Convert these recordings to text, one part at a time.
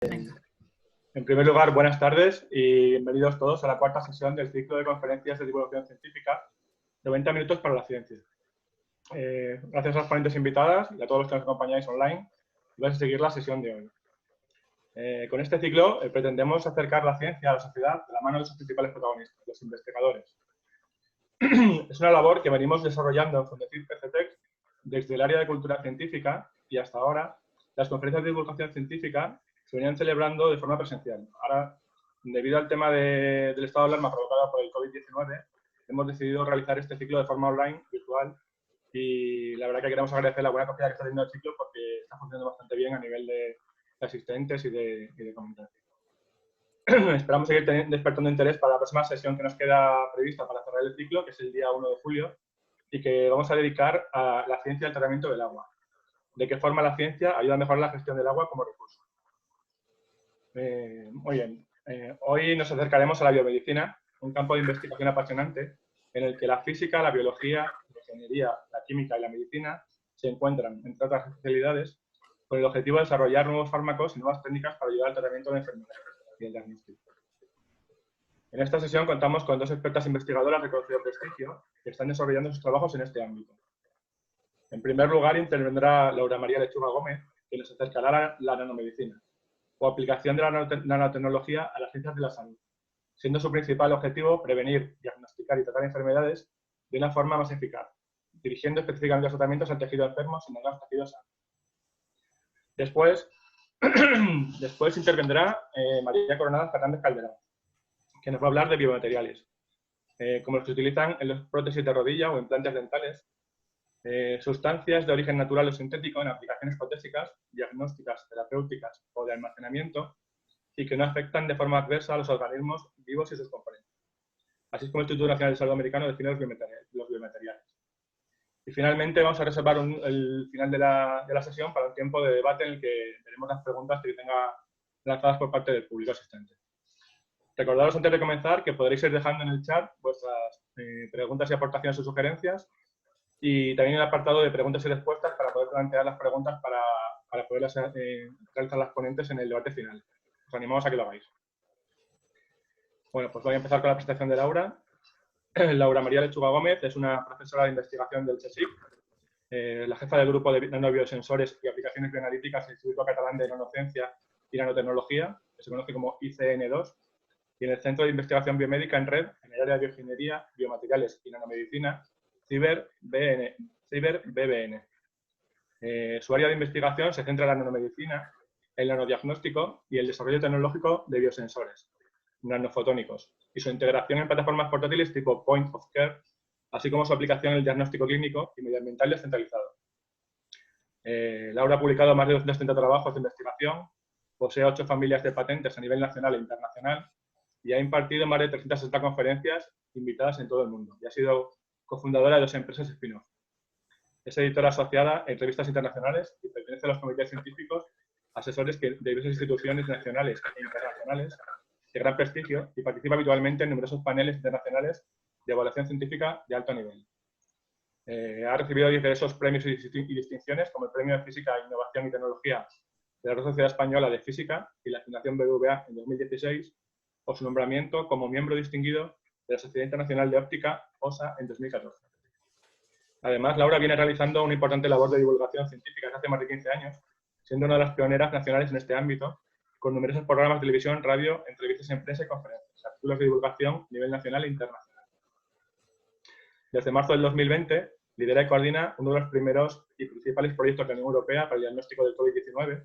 Venga. En primer lugar, buenas tardes y bienvenidos todos a la cuarta sesión del ciclo de conferencias de divulgación científica, 90 minutos para la ciencia. Gracias a las ponentes invitadas y a todos los que nos acompañáis online, vais a seguir la sesión de hoy. Con este ciclo pretendemos acercar la ciencia a la sociedad de la mano de sus principales protagonistas, los investigadores. Es una labor que venimos desarrollando en Fundecid PCTEC desde el área de cultura científica y hasta ahora las conferencias de divulgación científica se venían celebrando de forma presencial. Ahora, debido al tema del estado de alarma provocado por el COVID-19, hemos decidido realizar este ciclo de forma online, virtual, y la verdad que queremos agradecer la buena acogida que está teniendo el ciclo porque está funcionando bastante bien a nivel de asistentes y de comentarios. Esperamos seguir despertando interés para la próxima sesión que nos queda prevista para cerrar el ciclo, que es el día 1 de julio, y que vamos a dedicar a la ciencia del tratamiento del agua. De qué forma la ciencia ayuda a mejorar la gestión del agua como recurso. Muy bien. Hoy nos acercaremos a la biomedicina, un campo de investigación apasionante en el que la física, la biología, la ingeniería, la química y la medicina se encuentran, entre otras especialidades, con el objetivo de desarrollar nuevos fármacos y nuevas técnicas para ayudar al tratamiento de enfermedades y el diagnóstico. En esta sesión contamos con dos expertas investigadoras de conocido prestigio que están desarrollando sus trabajos en este ámbito. En primer lugar, intervendrá Laura María Lechuga Gómez, que nos acercará la nanomedicina, o aplicación de la nanotecnología a las ciencias de la salud, siendo su principal objetivo prevenir, diagnosticar y tratar enfermedades de una forma más eficaz, dirigiendo específicamente los tratamientos al tejido enfermo sin dañar al tejido sano. Después intervendrá María Coronada Fernández Calderón, que nos va a hablar de biomateriales, como los que se utilizan en los prótesis de rodilla o implantes dentales, sustancias de origen natural o sintético en aplicaciones protésicas, diagnósticas, terapéuticas o de almacenamiento y que no afectan de forma adversa a los organismos vivos y sus componentes. Así es como el Instituto Nacional de Salud Americano define los biomateriales. Y finalmente vamos a reservar el final de la sesión para un tiempo de debate en el que veremos las preguntas que tenga lanzadas por parte del público asistente. Recordaros antes de comenzar que podréis ir dejando en el chat vuestras preguntas y aportaciones o sugerencias y también el apartado de preguntas y respuestas para poder plantear las preguntas para poderlas realizar las ponentes en el debate final. Os animamos a que lo hagáis. Bueno, pues voy a empezar con la presentación de Laura. Laura María Lechuga Gómez es una profesora de investigación del CSIC, la jefa del grupo de nanobiosensores y aplicaciones bioanalíticas del Instituto Catalán de Nanociencia y Nanotecnología, que se conoce como ICN2, y en el Centro de Investigación Biomédica en Red, en el área de bioingeniería, biomateriales y nanomedicina, CiberBBN. Su área de investigación se centra en la nanomedicina, el nanodiagnóstico y el desarrollo tecnológico de biosensores nanofotónicos y su integración en plataformas portátiles tipo Point of Care, así como su aplicación en el diagnóstico clínico y medioambiental descentralizado. Laura ha publicado más de 230 trabajos de investigación, posee 8 familias de patentes a nivel nacional e internacional y ha impartido más de 360 conferencias invitadas en todo el mundo y ha sido cofundadora de 2 empresas spin-off. Es editora asociada en revistas internacionales y pertenece a los comités científicos asesores de diversas instituciones nacionales e internacionales de gran prestigio y participa habitualmente en numerosos paneles internacionales de evaluación científica de alto nivel. Ha recibido diversos premios y distinciones como el Premio de Física, Innovación y Tecnología de la Real Sociedad Española de Física y la Fundación BBVA en 2016 o su nombramiento como miembro distinguido de la Sociedad Internacional de Óptica, OSA, en 2014. Además, Laura viene realizando una importante labor de divulgación científica desde hace más de 15 años, siendo una de las pioneras nacionales en este ámbito, con numerosos programas de televisión, radio, entrevistas en prensa y conferencias, artículos de divulgación a nivel nacional e internacional. Desde marzo del 2020, lidera y coordina uno de los primeros y principales proyectos de la Unión Europea para el diagnóstico del COVID-19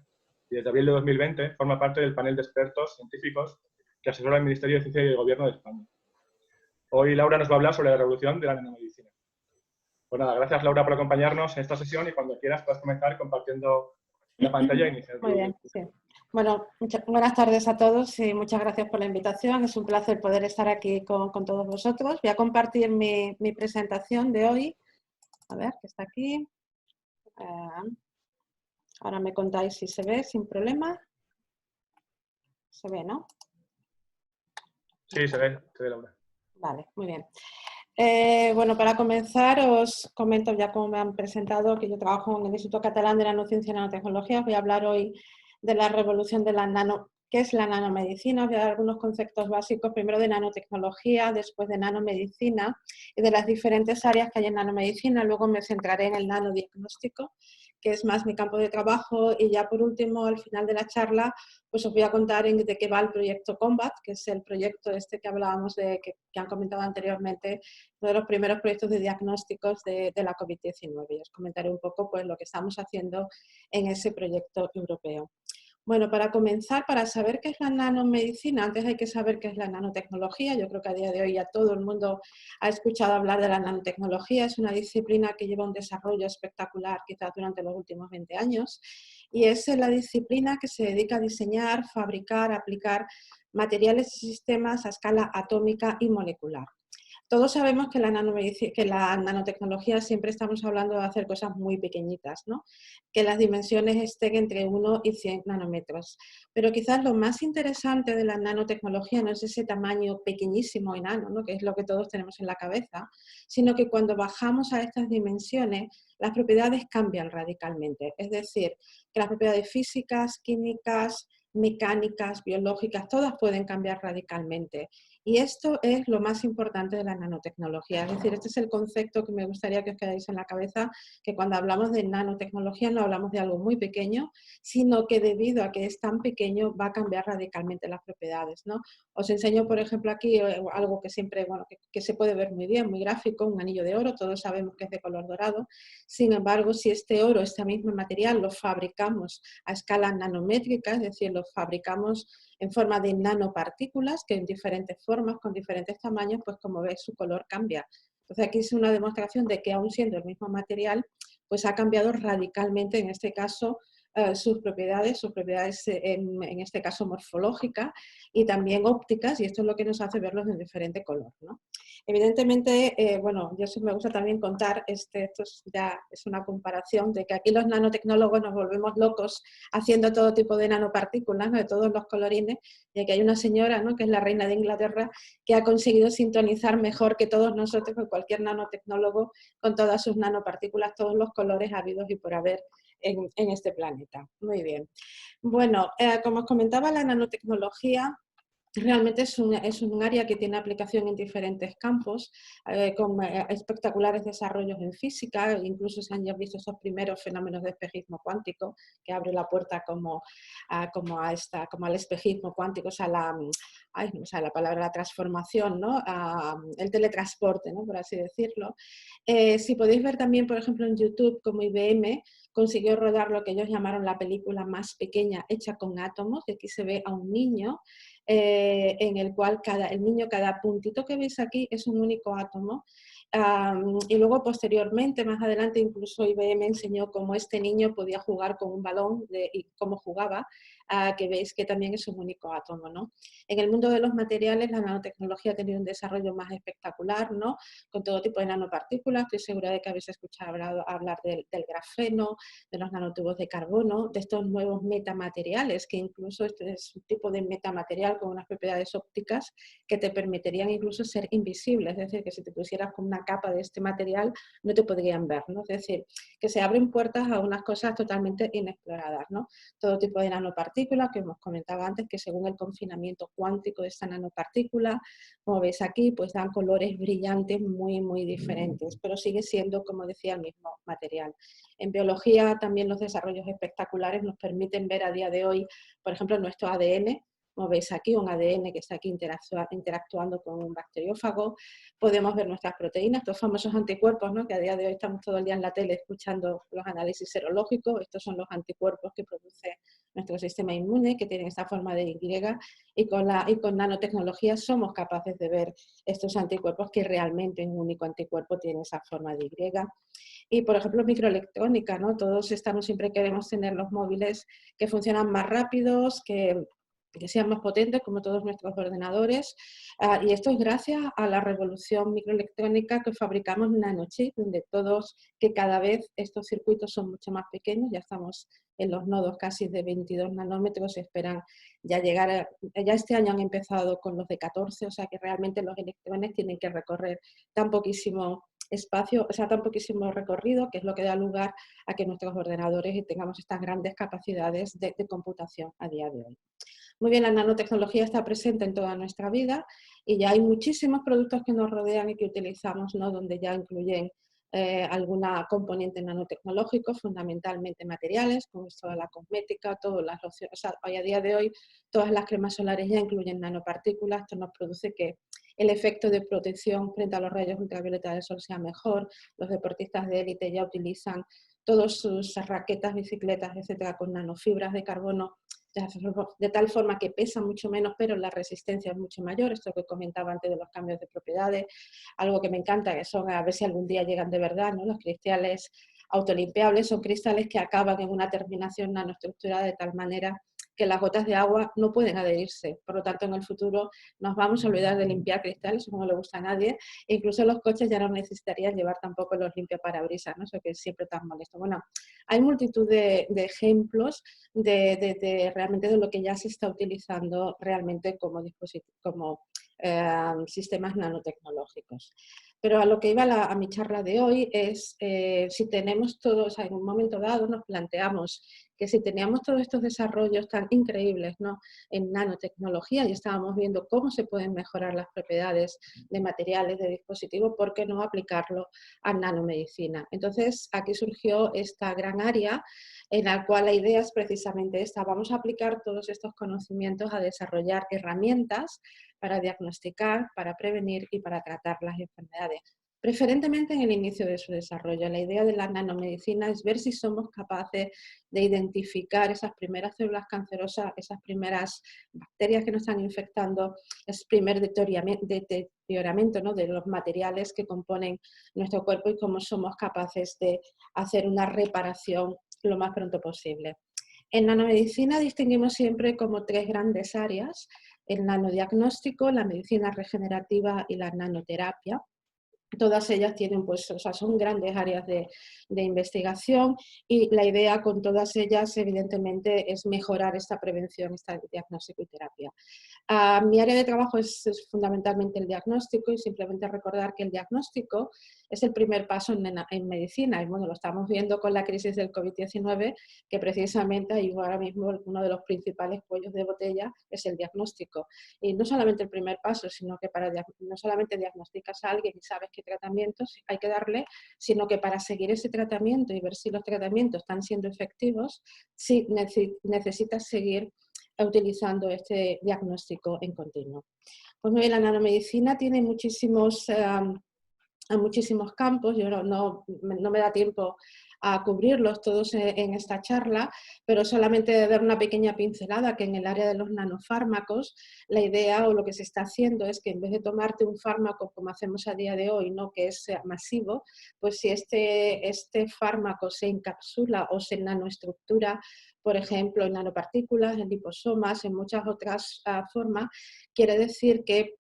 y desde abril de 2020 forma parte del panel de expertos científicos que asesora al Ministerio de Ciencia y el Gobierno de España. Hoy Laura nos va a hablar sobre la revolución de la nanomedicina. Pues nada, gracias Laura por acompañarnos en esta sesión y cuando quieras puedes comenzar compartiendo la pantalla e iniciar. Muy bien, sí. Bueno, buenas tardes a todos y muchas gracias por la invitación. Es un placer poder estar aquí con todos vosotros. Voy a compartir mi presentación de hoy. A ver, que está aquí. Ahora me contáis si se ve sin problema. Se ve, ¿no? Sí, se ve Laura. Vale, muy bien. Bueno, para comenzar os comento ya como me han presentado que yo trabajo en el Instituto Catalán de Nanociencia y Nanotecnología. Voy a hablar hoy de la revolución de la ¿qué es la nanomedicina? Voy a dar algunos conceptos básicos, primero de nanotecnología, después de nanomedicina y de las diferentes áreas que hay en nanomedicina. Luego me centraré en el nanodiagnóstico, que es más mi campo de trabajo, y ya por último, al final de la charla, pues os voy a contar de qué va el proyecto COMBAT, que es el proyecto este que hablábamos de, que han comentado anteriormente, uno de los primeros proyectos de diagnósticos de la COVID-19. Y os comentaré un poco pues, lo que estamos haciendo en ese proyecto europeo. Bueno, para comenzar, para saber qué es la nanomedicina, antes hay que saber qué es la nanotecnología. Yo creo que a día de hoy ya todo el mundo ha escuchado hablar de la nanotecnología. Es una disciplina que lleva un desarrollo espectacular quizás durante los últimos 20 años y es la disciplina que se dedica a diseñar, fabricar, aplicar materiales y sistemas a escala atómica y molecular. Todos sabemos que la nanotecnología siempre estamos hablando de hacer cosas muy pequeñitas, ¿no? Que las dimensiones estén entre 1 y 100 nanómetros. Pero quizás lo más interesante de la nanotecnología no es ese tamaño pequeñísimo, enano, ¿no? Que es lo que todos tenemos en la cabeza, sino que cuando bajamos a estas dimensiones, las propiedades cambian radicalmente. Es decir, que las propiedades físicas, químicas, mecánicas, biológicas, todas pueden cambiar radicalmente. Y esto es lo más importante de la nanotecnología. Es decir, este es el concepto que me gustaría que os quedáis en la cabeza, que cuando hablamos de nanotecnología no hablamos de algo muy pequeño, sino que debido a que es tan pequeño va a cambiar radicalmente las propiedades, ¿no? Os enseño, por ejemplo, aquí algo que siempre, bueno, que se puede ver muy bien, muy gráfico, un anillo de oro, todos sabemos que es de color dorado. Sin embargo, si este oro, este mismo material, lo fabricamos a escala nanométrica, es decir, lo fabricamos en forma de nanopartículas, que en diferentes formas, con diferentes tamaños, pues como veis su color cambia. Entonces aquí es una demostración de que aún siendo el mismo material, pues ha cambiado radicalmente, en este caso, sus propiedades en este caso morfológicas y también ópticas, y esto es lo que nos hace verlos en diferente color, ¿no? Evidentemente, bueno, yo me gusta también contar, esto ya es una comparación de que aquí los nanotecnólogos nos volvemos locos haciendo todo tipo de nanopartículas, ¿no? De todos los colorines, y aquí hay una señora, ¿no? Que es la reina de Inglaterra, que ha conseguido sintonizar mejor que todos nosotros, que cualquier nanotecnólogo, con todas sus nanopartículas, todos los colores habidos y por haber en este planeta. Muy bien. Bueno, como os comentaba, la nanotecnología realmente es un área que tiene aplicación en diferentes campos, con espectaculares desarrollos en física, incluso se han ya visto esos primeros fenómenos de espejismo cuántico, que abre la puerta como al espejismo cuántico, o sea, la palabra, la transformación, ¿no? El teletransporte, ¿no? Por así decirlo. Si podéis ver también, por ejemplo, en YouTube, como IBM consiguió rodar lo que ellos llamaron la película más pequeña hecha con átomos, y aquí se ve a un niño en el cual cada puntito que veis aquí es un único átomo. Y luego posteriormente, más adelante, incluso IBM enseñó cómo este niño podía jugar con un balón y cómo jugaba, que veis que también es un único átomo, ¿no? En el mundo de los materiales, la nanotecnología ha tenido un desarrollo más espectacular, ¿no? Con todo tipo de nanopartículas. Estoy segura de que habéis escuchado hablar del grafeno, de los nanotubos de carbono, de estos nuevos metamateriales, que incluso este es un tipo de metamaterial con unas propiedades ópticas que te permitirían incluso ser invisibles, es decir, que si te pusieras con una capa de este material no te podrían ver, ¿no? Es decir, que se abren puertas a unas cosas totalmente inexploradas, ¿no? Todo tipo de nanopartículas que hemos comentado antes, que según el confinamiento cuántico de esta nanopartícula, como veis aquí, pues dan colores brillantes muy, muy diferentes, pero sigue siendo, como decía, el mismo material. En biología también los desarrollos espectaculares nos permiten ver a día de hoy, por ejemplo, nuestro ADN. Como veis aquí, un ADN que está aquí interactuando con un bacteriófago. Podemos ver nuestras proteínas, estos famosos anticuerpos, ¿no? Que a día de hoy estamos todo el día en la tele escuchando los análisis serológicos. Estos son los anticuerpos que produce nuestro sistema inmune, que tienen esta forma de Y, y con nanotecnología somos capaces de ver estos anticuerpos que realmente un único anticuerpo tiene esa forma de Y. Y, por ejemplo, microelectrónica, ¿no? Todos siempre queremos tener los móviles que funcionan más rápidos, que sean más potentes, como todos nuestros ordenadores. Y esto es gracias a la revolución microelectrónica que fabricamos nanochips, donde que cada vez estos circuitos son mucho más pequeños, ya estamos en los nodos casi de 22 nanómetros, esperan ya llegar, ya este año han empezado con los de 14, o sea que realmente los electrones tienen que recorrer tan poquísimo espacio, o sea, tan poquísimo recorrido, que es lo que da lugar a que nuestros ordenadores tengamos estas grandes capacidades de computación a día de hoy. Muy bien, la nanotecnología está presente en toda nuestra vida y ya hay muchísimos productos que nos rodean y que utilizamos, ¿no? Donde ya incluyen alguna componente nanotecnológico, fundamentalmente materiales, como es toda la cosmética, todas las lociones. O sea, hoy a día de hoy todas las cremas solares ya incluyen nanopartículas. Esto nos produce que el efecto de protección frente a los rayos ultravioleta del sol sea mejor. Los deportistas de élite ya utilizan todas sus raquetas, bicicletas, etcétera, con nanofibras de carbono, de tal forma que pesa mucho menos, pero la resistencia es mucho mayor. Esto que comentaba antes de los cambios de propiedades, algo que me encanta, que son, a ver si algún día llegan de verdad, ¿no? Los cristales autolimpiables son cristales que acaban en una terminación nanoestructurada de tal manera que las gotas de agua no pueden adherirse. Por lo tanto, en el futuro nos vamos a olvidar de limpiar cristales, eso no le gusta a nadie. E incluso los coches ya no necesitarían llevar tampoco los limpiaparabrisas, ¿no? Eso que es siempre tan molesto. Bueno, hay multitud de ejemplos realmente de lo que ya se está utilizando realmente como sistemas nanotecnológicos. Pero a lo que iba a mi charla de hoy es, si tenemos todos, en un momento dado nos planteamos que si teníamos todos estos desarrollos tan increíbles, ¿no? En nanotecnología y estábamos viendo cómo se pueden mejorar las propiedades de materiales, de dispositivos, ¿por qué no aplicarlo a nanomedicina? Entonces aquí surgió esta gran área en la cual la idea es precisamente esta: vamos a aplicar todos estos conocimientos a desarrollar herramientas para diagnosticar, para prevenir y para tratar las enfermedades, preferentemente en el inicio de su desarrollo. La idea de la nanomedicina es ver si somos capaces de identificar esas primeras células cancerosas, esas primeras bacterias que nos están infectando, ese primer deterioramiento, ¿no? De los materiales que componen nuestro cuerpo y cómo somos capaces de hacer una reparación lo más pronto posible. En nanomedicina distinguimos siempre como tres grandes áreas: el nanodiagnóstico, la medicina regenerativa y la nanoterapia. Todas ellas tienen, pues, o sea, son grandes áreas de investigación y la idea con todas ellas, evidentemente, es mejorar esta prevención, este diagnóstico y terapia. Mi área de trabajo es fundamentalmente el diagnóstico y simplemente recordar que el diagnóstico es el primer paso en medicina. Y bueno, lo estamos viendo con la crisis del COVID-19, que precisamente ahí ahora mismo uno de los principales cuellos de botella es el diagnóstico. Y no solamente el primer paso, sino que no solamente diagnosticas a alguien y sabes qué tratamientos hay que darle, sino que para seguir ese tratamiento y ver si los tratamientos están siendo efectivos, sí necesitas seguir utilizando este diagnóstico en continuo. Pues muy bien, la nanomedicina tiene muchísimos campos. Yo no me da tiempo a cubrirlos todos en esta charla, pero solamente dar una pequeña pincelada, que en el área de los nanofármacos la idea o lo que se está haciendo es que en vez de tomarte un fármaco como hacemos a día de hoy, ¿no? Que es masivo, pues si este fármaco se encapsula o se nanoestructura, por ejemplo, en nanopartículas, en liposomas, en muchas otras formas, quiere decir que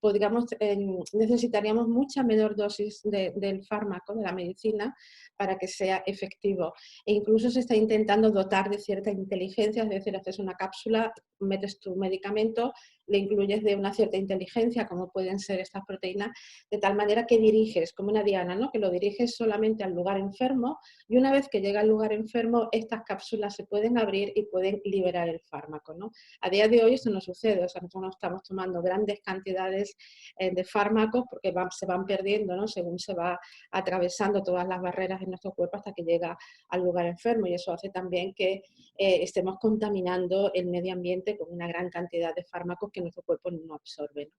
necesitaríamos mucha menor dosis del fármaco, de la medicina, para que sea efectivo. E incluso se está intentando dotar de cierta inteligencia, es decir, haces una cápsula, metes tu medicamento, le incluyes de una cierta inteligencia, como pueden ser estas proteínas, de tal manera que diriges, como una diana, ¿no? Que lo diriges solamente al lugar enfermo, y una vez que llega al lugar enfermo, estas cápsulas se pueden abrir y pueden liberar el fármaco, ¿no? A día de hoy esto no sucede, o sea, nosotros no estamos tomando grandes cantidades de fármacos porque se van perdiendo, ¿no? Según se va atravesando todas las barreras en nuestro cuerpo hasta que llega al lugar enfermo, y eso hace también que estemos contaminando el medio ambiente con una gran cantidad de fármacos que nuestro cuerpo no absorbe, ¿no?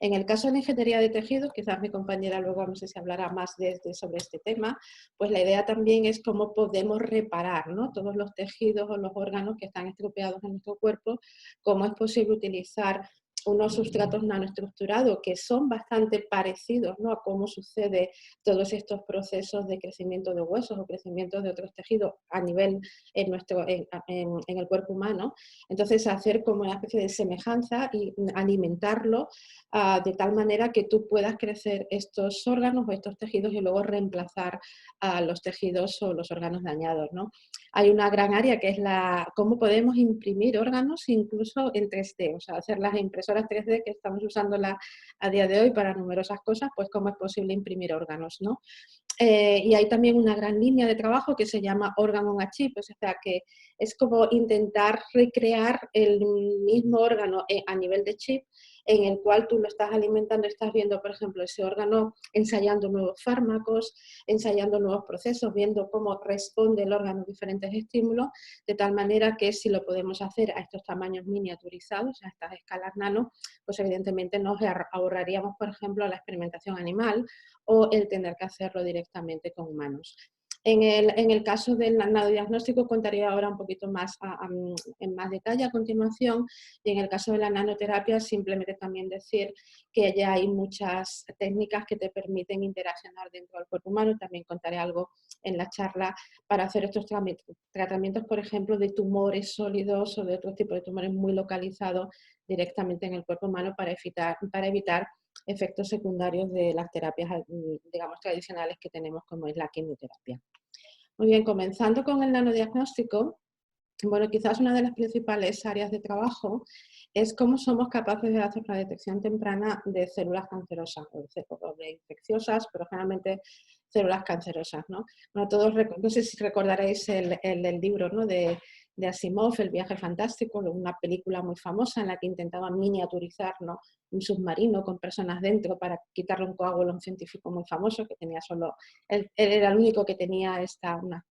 En el caso de la ingeniería de tejidos, quizás mi compañera luego no sé si hablará más sobre este tema, pues la idea también es cómo podemos reparar, ¿no? Todos los tejidos o los órganos que están estropeados en nuestro cuerpo, cómo es posible utilizar unos sustratos nanoestructurados que son bastante parecidos, ¿no? A cómo sucede todos estos procesos de crecimiento de huesos o crecimiento de otros tejidos a nivel en el cuerpo humano. Entonces, hacer como una especie de semejanza y alimentarlo de tal manera que tú puedas crecer estos órganos o estos tejidos y luego reemplazar a los tejidos o los órganos dañados, ¿no? hay una gran área que es cómo podemos imprimir órganos incluso en 3D, o sea, hacer las impresoras 3D que estamos usando a día de hoy para numerosas cosas, pues cómo es posible imprimir órganos, ¿no? Y hay también una gran línea de trabajo que se llama Organ on a Chip, o sea, que es como intentar recrear el mismo órgano a nivel de chip, en el cual tú lo estás alimentando, estás viendo, por ejemplo, ese órgano ensayando nuevos fármacos, ensayando nuevos procesos, viendo cómo responde el órgano a diferentes estímulos, de tal manera que si lo podemos hacer a estos tamaños miniaturizados, a estas escalas nano, pues evidentemente nos ahorraríamos, por ejemplo, la experimentación animal o el tener que hacerlo directamente con humanos. En el caso del nanodiagnóstico contaría ahora un poquito más en más detalle a continuación, y en el caso de la nanoterapia simplemente también decir que ya hay muchas técnicas que te permiten interaccionar dentro del cuerpo humano. También contaré algo en la charla para hacer estos tratamientos, por ejemplo, de tumores sólidos o de otro tipo de tumores muy localizados directamente en el cuerpo humano para evitar efectos secundarios de las terapias, digamos, tradicionales que tenemos, como es la quimioterapia. Muy bien, comenzando con el nanodiagnóstico, bueno, quizás una de las principales áreas de trabajo es cómo somos capaces de hacer la detección temprana de células cancerosas o de infecciosas, pero generalmente células cancerosas, ¿no? Bueno, todos, no sé si recordaréis el libro, ¿no?, de Asimov, El viaje fantástico, una película muy famosa en la que intentaba miniaturizar, ¿no?, un submarino con personas dentro para quitarle un coágulo a un científico muy famoso que tenía solo, él era el único que tenía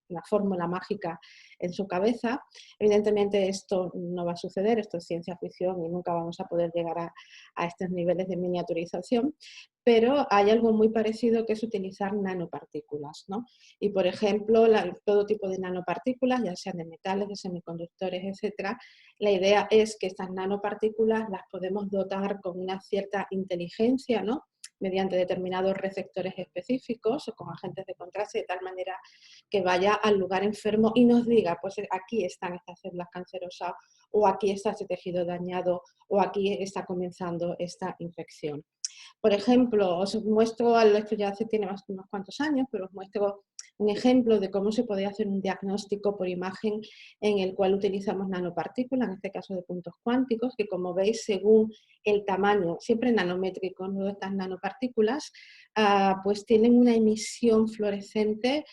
una fórmula mágica en su cabeza. Evidentemente esto no va a suceder, esto es ciencia ficción y nunca vamos a poder llegar a estos niveles de miniaturización, pero hay algo muy parecido que es utilizar nanopartículas, ¿no? Y por ejemplo, todo tipo de nanopartículas, ya sean de metales, de semiconductores, etcétera, la idea es que estas nanopartículas las podemos dotar con una cierta inteligencia, ¿no?, mediante determinados receptores específicos o con agentes de contraste, de tal manera que vaya al lugar enfermo y nos diga, pues aquí están estas células cancerosas, o aquí está este tejido dañado, o aquí está comenzando esta infección. Por ejemplo, os muestro, esto ya tiene unos cuantos años, pero os muestro un ejemplo de cómo se podría hacer un diagnóstico por imagen en el cual utilizamos nanopartículas, en este caso de puntos cuánticos, que como veis, según el tamaño, siempre nanométrico, ¿no?, de estas nanopartículas, pues tienen una emisión fluorescente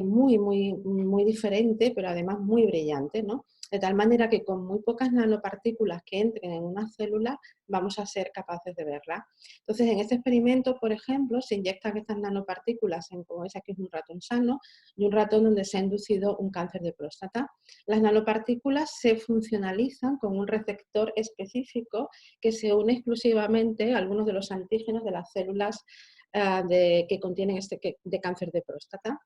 muy diferente, pero además muy brillante, ¿no? De tal manera que con muy pocas nanopartículas que entren en una célula vamos a ser capaces de verla. Entonces, en este experimento, por ejemplo, se inyectan estas nanopartículas en, como veis aquí, es un ratón sano y un ratón donde se ha inducido un cáncer de próstata. Las nanopartículas se funcionalizan con un receptor específico que se une exclusivamente a algunos de los antígenos de las células que contienen de cáncer de próstata.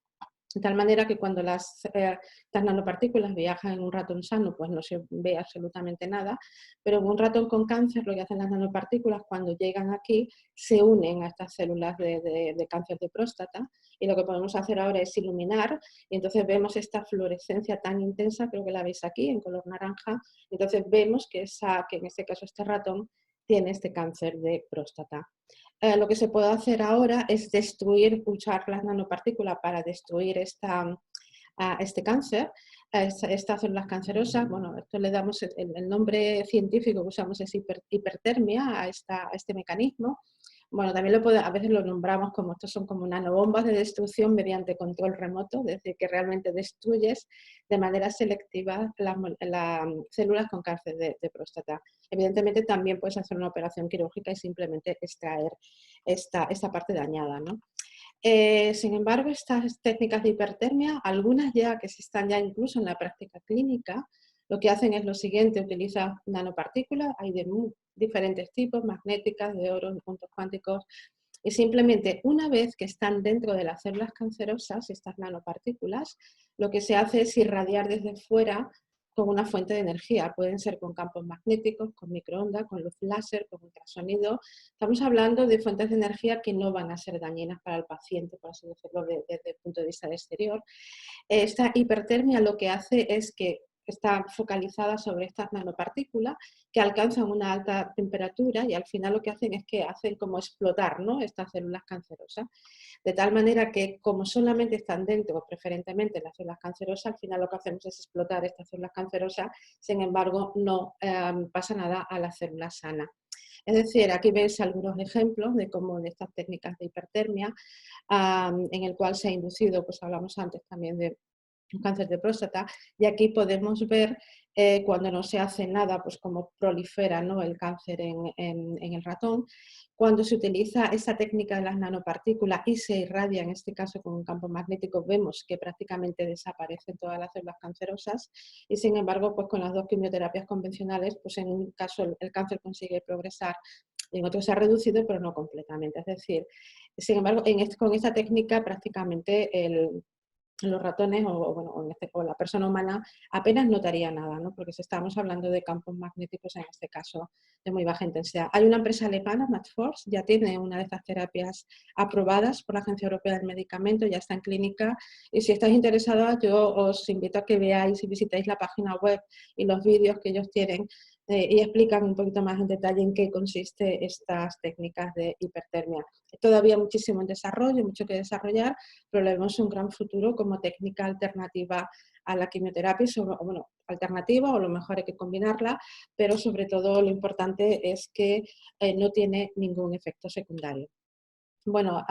De tal manera que cuando estas nanopartículas viajan en un ratón sano, pues no se ve absolutamente nada, pero en un ratón con cáncer lo que hacen las nanopartículas cuando llegan aquí se unen a estas células de cáncer de próstata, y lo que podemos hacer ahora es iluminar, y entonces vemos esta fluorescencia tan intensa, creo que la veis aquí en color naranja, entonces vemos que en este caso este ratón tiene este cáncer de próstata. Lo que se puede hacer ahora es usar las nanopartículas para destruir este cáncer, estas células cancerosas. Bueno, esto le damos el nombre científico que usamos, es hipertermia a este mecanismo. Bueno, también a veces lo nombramos como, estos son como nanobombas de destrucción mediante control remoto, es decir, que realmente destruyes de manera selectiva las células con cáncer de próstata. Evidentemente también puedes hacer una operación quirúrgica y simplemente extraer esta parte dañada, ¿no? Sin embargo, estas técnicas de hipertermia, algunas ya que se están ya incluso en la práctica clínica, lo que hacen es lo siguiente: utilizan nanopartículas, hay de diferentes tipos, magnéticas, de oro, de puntos cuánticos, y simplemente una vez que están dentro de las células cancerosas, estas nanopartículas, lo que se hace es irradiar desde fuera con una fuente de energía. Pueden ser con campos magnéticos, con microondas, con luz láser, con ultrasonido. Estamos hablando de fuentes de energía que no van a ser dañinas para el paciente, por así decirlo, desde el punto de vista exterior. Esta hipertermia lo que hace es que está focalizada sobre estas nanopartículas que alcanzan una alta temperatura y al final lo que hacen es que hacen como explotar, ¿no?, estas células cancerosas. De tal manera que como solamente están dentro, preferentemente las células cancerosas, al final lo que hacemos es explotar estas células cancerosas, sin embargo no pasa nada a las células sanas. Es decir, aquí veis algunos ejemplos de cómo de estas técnicas de hipertermia, en el cual se ha inducido, pues hablamos antes también de un cáncer de próstata, y aquí podemos ver cuando no se hace nada, pues cómo prolifera, ¿no?, el cáncer en el ratón. Cuando se utiliza esa técnica de las nanopartículas y se irradia, en este caso con un campo magnético, vemos que prácticamente desaparecen todas las células cancerosas y sin embargo, pues con las 2 quimioterapias convencionales, pues en un caso el cáncer consigue progresar, en otro se ha reducido, pero no completamente. Es decir, sin embargo, con esta técnica prácticamente los ratones o la persona humana apenas notaría nada, ¿no?, porque estamos hablando de campos magnéticos, en este caso, de muy baja intensidad. Hay una empresa alemana, Matforce, ya tiene una de estas terapias aprobadas por la Agencia Europea del Medicamento, ya está en clínica, y si estáis interesados yo os invito a que veáis y visitéis la página web y los vídeos que ellos tienen y explican un poquito más en detalle en qué consiste estas técnicas de hipertermia. Todavía muchísimo en desarrollo, mucho que desarrollar, pero le vemos un gran futuro como técnica alternativa a la quimioterapia, bueno, alternativa o a lo mejor hay que combinarla, pero sobre todo lo importante es que no tiene ningún efecto secundario. Bueno,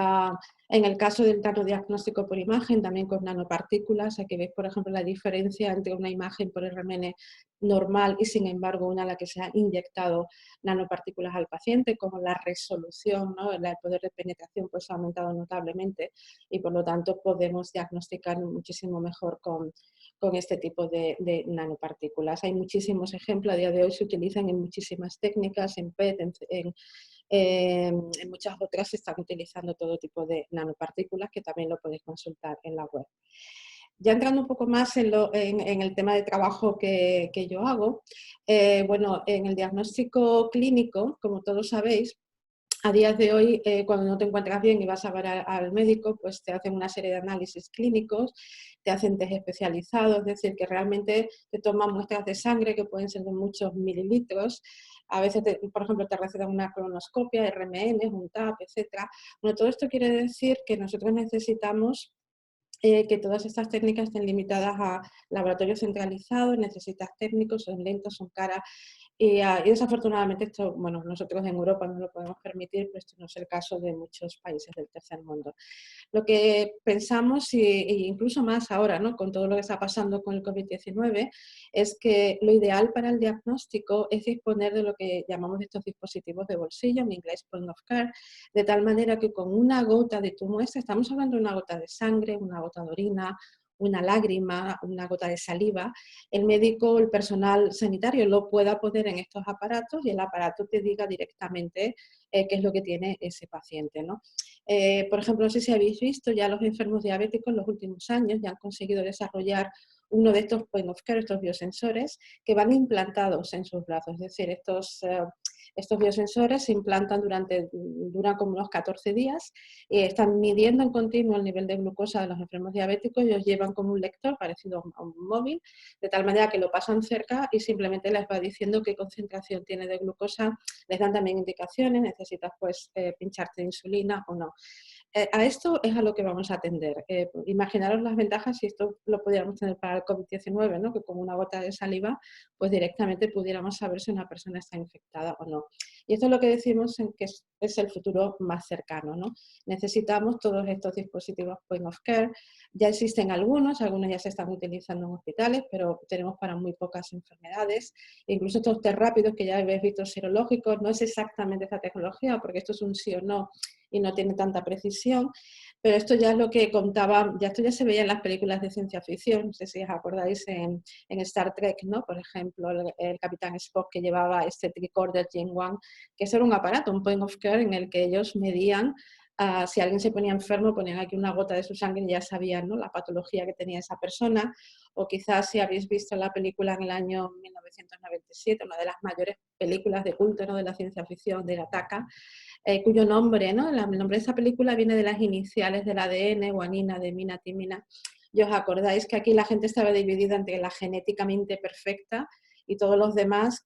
en el caso del nanodiagnóstico por imagen, también con nanopartículas, aquí veis, por ejemplo, la diferencia entre una imagen por RMN normal y, sin embargo, una a la que se ha inyectado nanopartículas al paciente, como la resolución, ¿no?, el poder de penetración pues, ha aumentado notablemente y, por lo tanto, podemos diagnosticar muchísimo mejor con este tipo de nanopartículas. Hay muchísimos ejemplos, a día de hoy se utilizan en muchísimas técnicas, en PET, en muchas otras se están utilizando todo tipo de nanopartículas que también lo podéis consultar en la web. Ya entrando un poco más en el tema de trabajo que yo hago, bueno, en el diagnóstico clínico, como todos sabéis, a días de hoy, cuando no te encuentras bien y vas a ver al médico, pues te hacen una serie de análisis clínicos, te hacen test especializados, es decir, que realmente te toman muestras de sangre que pueden ser de muchos mililitros. A veces, por ejemplo, te recetan una colonoscopia, RMN, un TAP, etc. Bueno, todo esto quiere decir que nosotros necesitamos que todas estas técnicas estén limitadas a laboratorios centralizados, necesitas técnicos, son lentos, son caras. Y desafortunadamente esto, bueno, nosotros en Europa no lo podemos permitir, pero esto no es el caso de muchos países del tercer mundo. Lo que pensamos, e incluso más ahora, ¿no?, con todo lo que está pasando con el COVID-19, es que lo ideal para el diagnóstico es disponer de lo que llamamos estos dispositivos de bolsillo, en inglés point of care, de tal manera que con una gota de tu muestra, estamos hablando de una gota de sangre, una gota de orina, una lágrima, una gota de saliva, el médico, el personal sanitario lo pueda poner en estos aparatos y el aparato te diga directamente qué es lo que tiene ese paciente, ¿no? Por ejemplo, no sé si habéis visto ya los enfermos diabéticos en los últimos años ya han conseguido desarrollar uno de estos point of care, estos biosensores, que van implantados en sus brazos. Es decir, estos biosensores se implantan duran como unos 14 días y están midiendo en continuo el nivel de glucosa de los enfermos diabéticos y los llevan como un lector parecido a un móvil, de tal manera que lo pasan cerca y simplemente les va diciendo qué concentración tiene de glucosa, les dan también indicaciones, necesitas pues pincharte insulina o no. A esto es a lo que vamos a atender. Imaginaros las ventajas si esto lo pudiéramos tener para el COVID-19, ¿no?, que con una gota de saliva pues directamente pudiéramos saber si una persona está infectada o no. Y esto es lo que decimos en que es el futuro más cercano, ¿no? Necesitamos todos estos dispositivos point of care. Ya existen algunos ya se están utilizando en hospitales, pero tenemos para muy pocas enfermedades. Incluso estos test rápidos que ya habéis visto serológicos, no es exactamente esta tecnología, porque esto es un sí o no y no tiene tanta precisión, pero esto ya es lo que contaba, esto ya se veía en las películas de ciencia ficción, no sé si os acordáis en Star Trek, ¿no? Por ejemplo, el capitán Spock que llevaba este tricorder Gen 1, que ese era un aparato, un point of care en el que ellos medían si alguien se ponía enfermo, ponían aquí una gota de su sangre y ya sabían, ¿no?, la patología que tenía esa persona. O quizás si habéis visto la película en el año 1997, una de las mayores películas de culto, ¿no?, de la ciencia ficción, de Gattaca, cuyo nombre, ¿no?, el nombre de esa película viene de las iniciales del ADN, guanina, demina, timina. y os acordáis que aquí la gente estaba dividida entre la genéticamente perfecta y todos los demás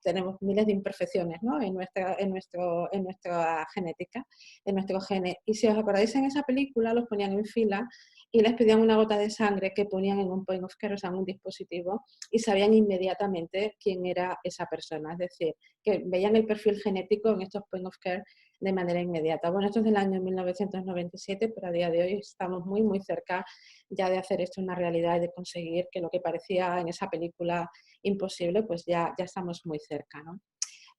tenemos miles de imperfecciones, ¿no? en nuestra genética, en nuestro gene. Y si os acordáis, en esa película los ponían en fila y les pedían una gota de sangre que ponían en un point of care, o sea, en un dispositivo, y sabían inmediatamente quién era esa persona. Es decir, que veían el perfil genético en estos point of care de manera inmediata. Bueno, esto es del año 1997, pero a día de hoy estamos muy, muy cerca ya de hacer esto una realidad y de conseguir que lo que parecía en esa película imposible, pues ya estamos muy cerca, ¿no?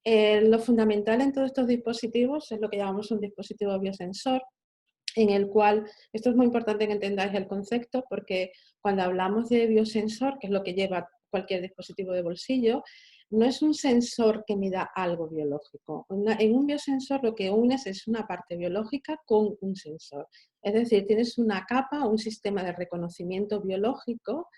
Lo fundamental en todos estos dispositivos es lo que llamamos un dispositivo biosensor, en el cual, esto es muy importante que entendáis el concepto, porque cuando hablamos de biosensor, que es lo que lleva cualquier dispositivo de bolsillo, no es un sensor que mida algo biológico. En un biosensor lo que unes es una parte biológica con un sensor. Es decir, tienes una capa, un sistema de reconocimiento biológico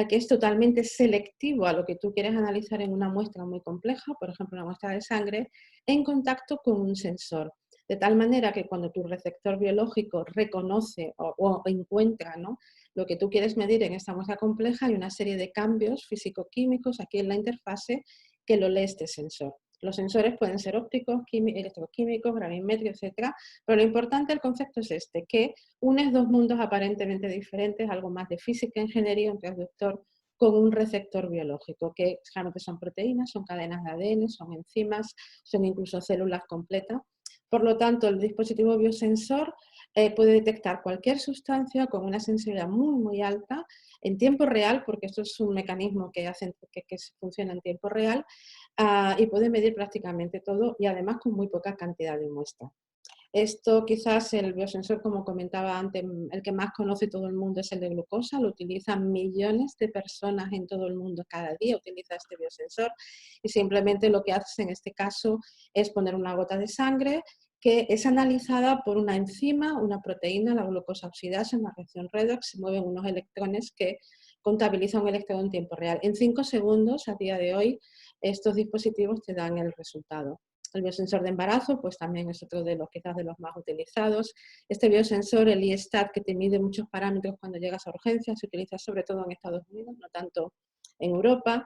que es totalmente selectivo a lo que tú quieres analizar en una muestra muy compleja, por ejemplo una muestra de sangre, en contacto con un sensor. De tal manera que cuando tu receptor biológico reconoce o encuentra, ¿no?, lo que tú quieres medir en esta muestra compleja, hay una serie de cambios físico-químicos aquí en la interfase que lo lee este sensor. Los sensores pueden ser ópticos, electroquímicos, gravimétricos, etc. Pero lo importante del concepto es este, que unes dos mundos aparentemente diferentes, algo más de física, ingeniería, un transductor con un receptor biológico, que generalmente son proteínas, son cadenas de ADN, son enzimas, son incluso células completas. Por lo tanto, el dispositivo biosensor puede detectar cualquier sustancia con una sensibilidad muy, muy alta en tiempo real, porque esto es un mecanismo que funciona en tiempo real, y puede medir prácticamente todo y además con muy poca cantidad de muestra. Esto quizás el biosensor, como comentaba antes, el que más conoce todo el mundo es el de glucosa, lo utilizan millones de personas en todo el mundo, cada día utiliza este biosensor y simplemente lo que hace en este caso es poner una gota de sangre que es analizada por una enzima, una proteína, la glucosa oxidasa, en la reacción redox, se mueven unos electrones que contabilizan un electrón en tiempo real. En 5 segundos, a día de hoy, estos dispositivos te dan el resultado. El biosensor de embarazo, pues también es otro de los quizás de los más utilizados. Este biosensor, el ISTAT, que te mide muchos parámetros cuando llegas a urgencias, se utiliza sobre todo en Estados Unidos, no tanto en Europa.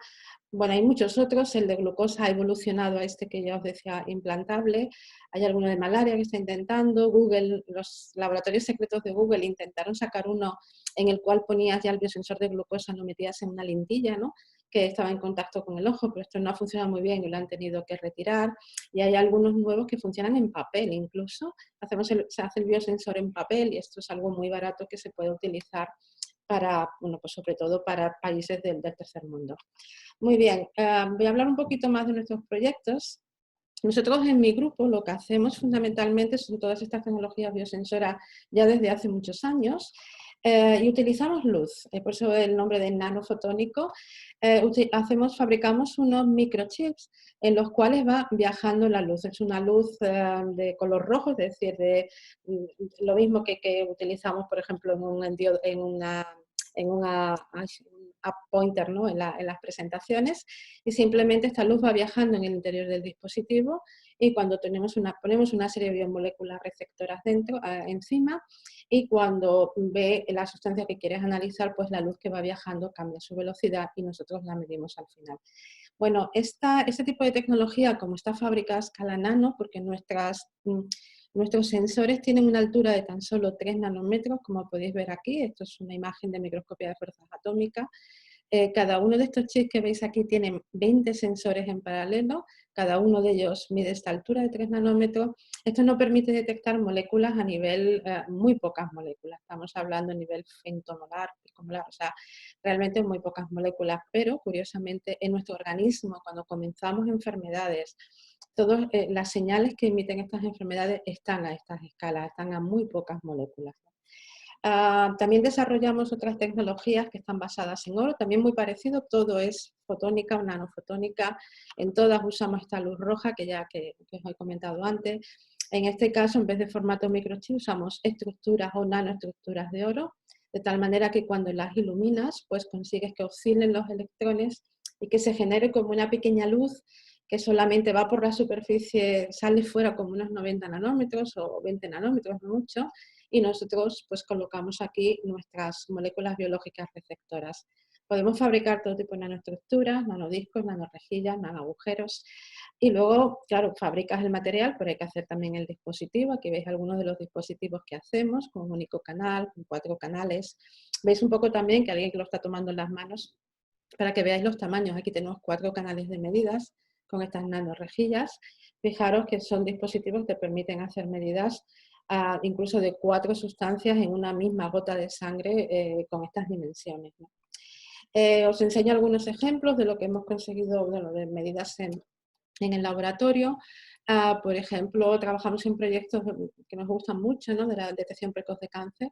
Bueno, hay muchos otros. El de glucosa ha evolucionado a este que ya os decía, implantable. Hay alguno de malaria que está intentando. Google, los laboratorios secretos de Google intentaron sacar uno en el cual ponías ya el biosensor de glucosa, lo metías en una lintilla, ¿no?, que estaba en contacto con el ojo, pero esto no ha funcionado muy bien y lo han tenido que retirar. Y hay algunos nuevos que funcionan en papel incluso. Se hace el biosensor en papel y esto es algo muy barato que se puede utilizar para, bueno, pues sobre todo para países del tercer mundo. Muy bien, voy a hablar un poquito más de nuestros proyectos. Nosotros en mi grupo lo que hacemos fundamentalmente son todas estas tecnologías biosensoras ya desde hace muchos años y utilizamos luz, por eso el nombre de nanofotónico. Fabricamos unos microchips en los cuales va viajando la luz. Es una luz de color rojo, es decir, lo mismo que utilizamos, por ejemplo, en una up pointer, ¿no?, en las presentaciones, y simplemente esta luz va viajando en el interior del dispositivo y cuando ponemos una serie de biomoléculas receptoras dentro, encima, y cuando ve la sustancia que quieres analizar, pues la luz que va viajando cambia su velocidad y nosotros la medimos al final. Bueno, este tipo de tecnología, como está fabricada a escala nano, porque nuestros sensores tienen una altura de tan solo 3 nanómetros, como podéis ver aquí. Esto es una imagen de microscopía de fuerzas atómicas. Cada uno de estos chips que veis aquí tienen 20 sensores en paralelo, cada uno de ellos mide esta altura de 3 nanómetros. Esto nos permite detectar moléculas a nivel, muy pocas moléculas, estamos hablando a nivel femtomolar, picomolar, o sea, realmente muy pocas moléculas, pero curiosamente en nuestro organismo, cuando comenzamos enfermedades, todas las señales que emiten estas enfermedades están a estas escalas, están a muy pocas moléculas. También desarrollamos otras tecnologías que están basadas en oro, también muy parecido, todo es fotónica o nanofotónica, en todas usamos esta luz roja que os he comentado antes. En este caso, en vez de formato microchip, usamos estructuras o nanoestructuras de oro, de tal manera que cuando las iluminas, pues consigues que oscilen los electrones y que se genere como una pequeña luz que solamente va por la superficie, sale fuera como unos 90 nanómetros o 20 nanómetros, no mucho, y nosotros pues colocamos aquí nuestras moléculas biológicas receptoras. Podemos fabricar todo tipo de nanoestructuras, nanodiscos, nanorejillas, nanoagujeros y luego, claro, fabricas el material, pero hay que hacer también el dispositivo. Aquí veis algunos de los dispositivos que hacemos con un único canal, con 4 canales. Veis un poco también que alguien que lo está tomando en las manos para que veáis los tamaños. Aquí tenemos 4 canales de medidas con estas nanorejillas. Fijaros que son dispositivos que permiten hacer medidas incluso de 4 sustancias en una misma gota de sangre con estas dimensiones, ¿no? Os enseño algunos ejemplos de lo que hemos conseguido, bueno, de medidas en el laboratorio. Por ejemplo, trabajamos en proyectos que nos gustan mucho, ¿no? De la detección precoz de cáncer.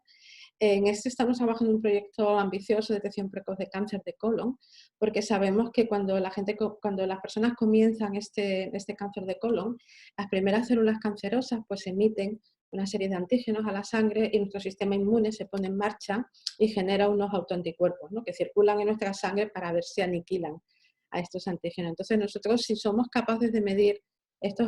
En este estamos trabajando en un proyecto ambicioso de detección precoz de cáncer de colon, porque sabemos que cuando las personas comienzan este cáncer de colon, las primeras células cancerosas pues emiten una serie de antígenos a la sangre y nuestro sistema inmune se pone en marcha y genera unos autoanticuerpos, ¿no? Que circulan en nuestra sangre para ver si aniquilan a estos antígenos. Entonces nosotros, si somos capaces de medir estos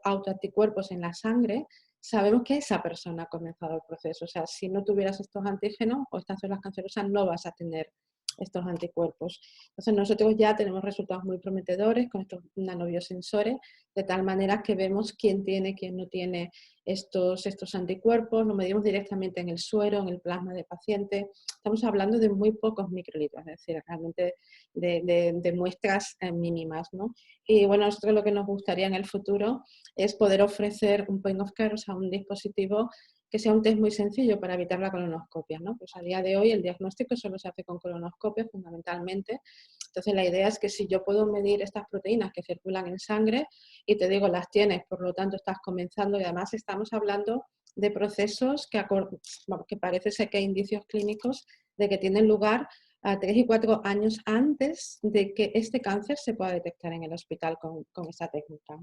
autoanticuerpos en la sangre, sabemos que esa persona ha comenzado el proceso. O sea, si no tuvieras estos antígenos o estas células cancerosas, no vas a tener estos anticuerpos. Entonces nosotros ya tenemos resultados muy prometedores con estos nanobiosensores, de tal manera que vemos quién tiene, quién no tiene estos anticuerpos, lo medimos directamente en el suero, en el plasma del paciente. Estamos hablando de muy pocos microlitros, es decir, realmente de muestras mínimas, ¿no? Y bueno, nosotros lo que nos gustaría en el futuro es poder ofrecer un point of care, o sea, un dispositivo que sea un test muy sencillo para evitar la colonoscopia, ¿no? Pues a día de hoy el diagnóstico solo se hace con colonoscopia fundamentalmente. Entonces la idea es que si yo puedo medir estas proteínas que circulan en sangre y te digo las tienes, por lo tanto estás comenzando, y además estamos hablando de procesos que parece ser que hay indicios clínicos de que tienen lugar a 3 y 4 años antes de que este cáncer se pueda detectar en el hospital con esta técnica.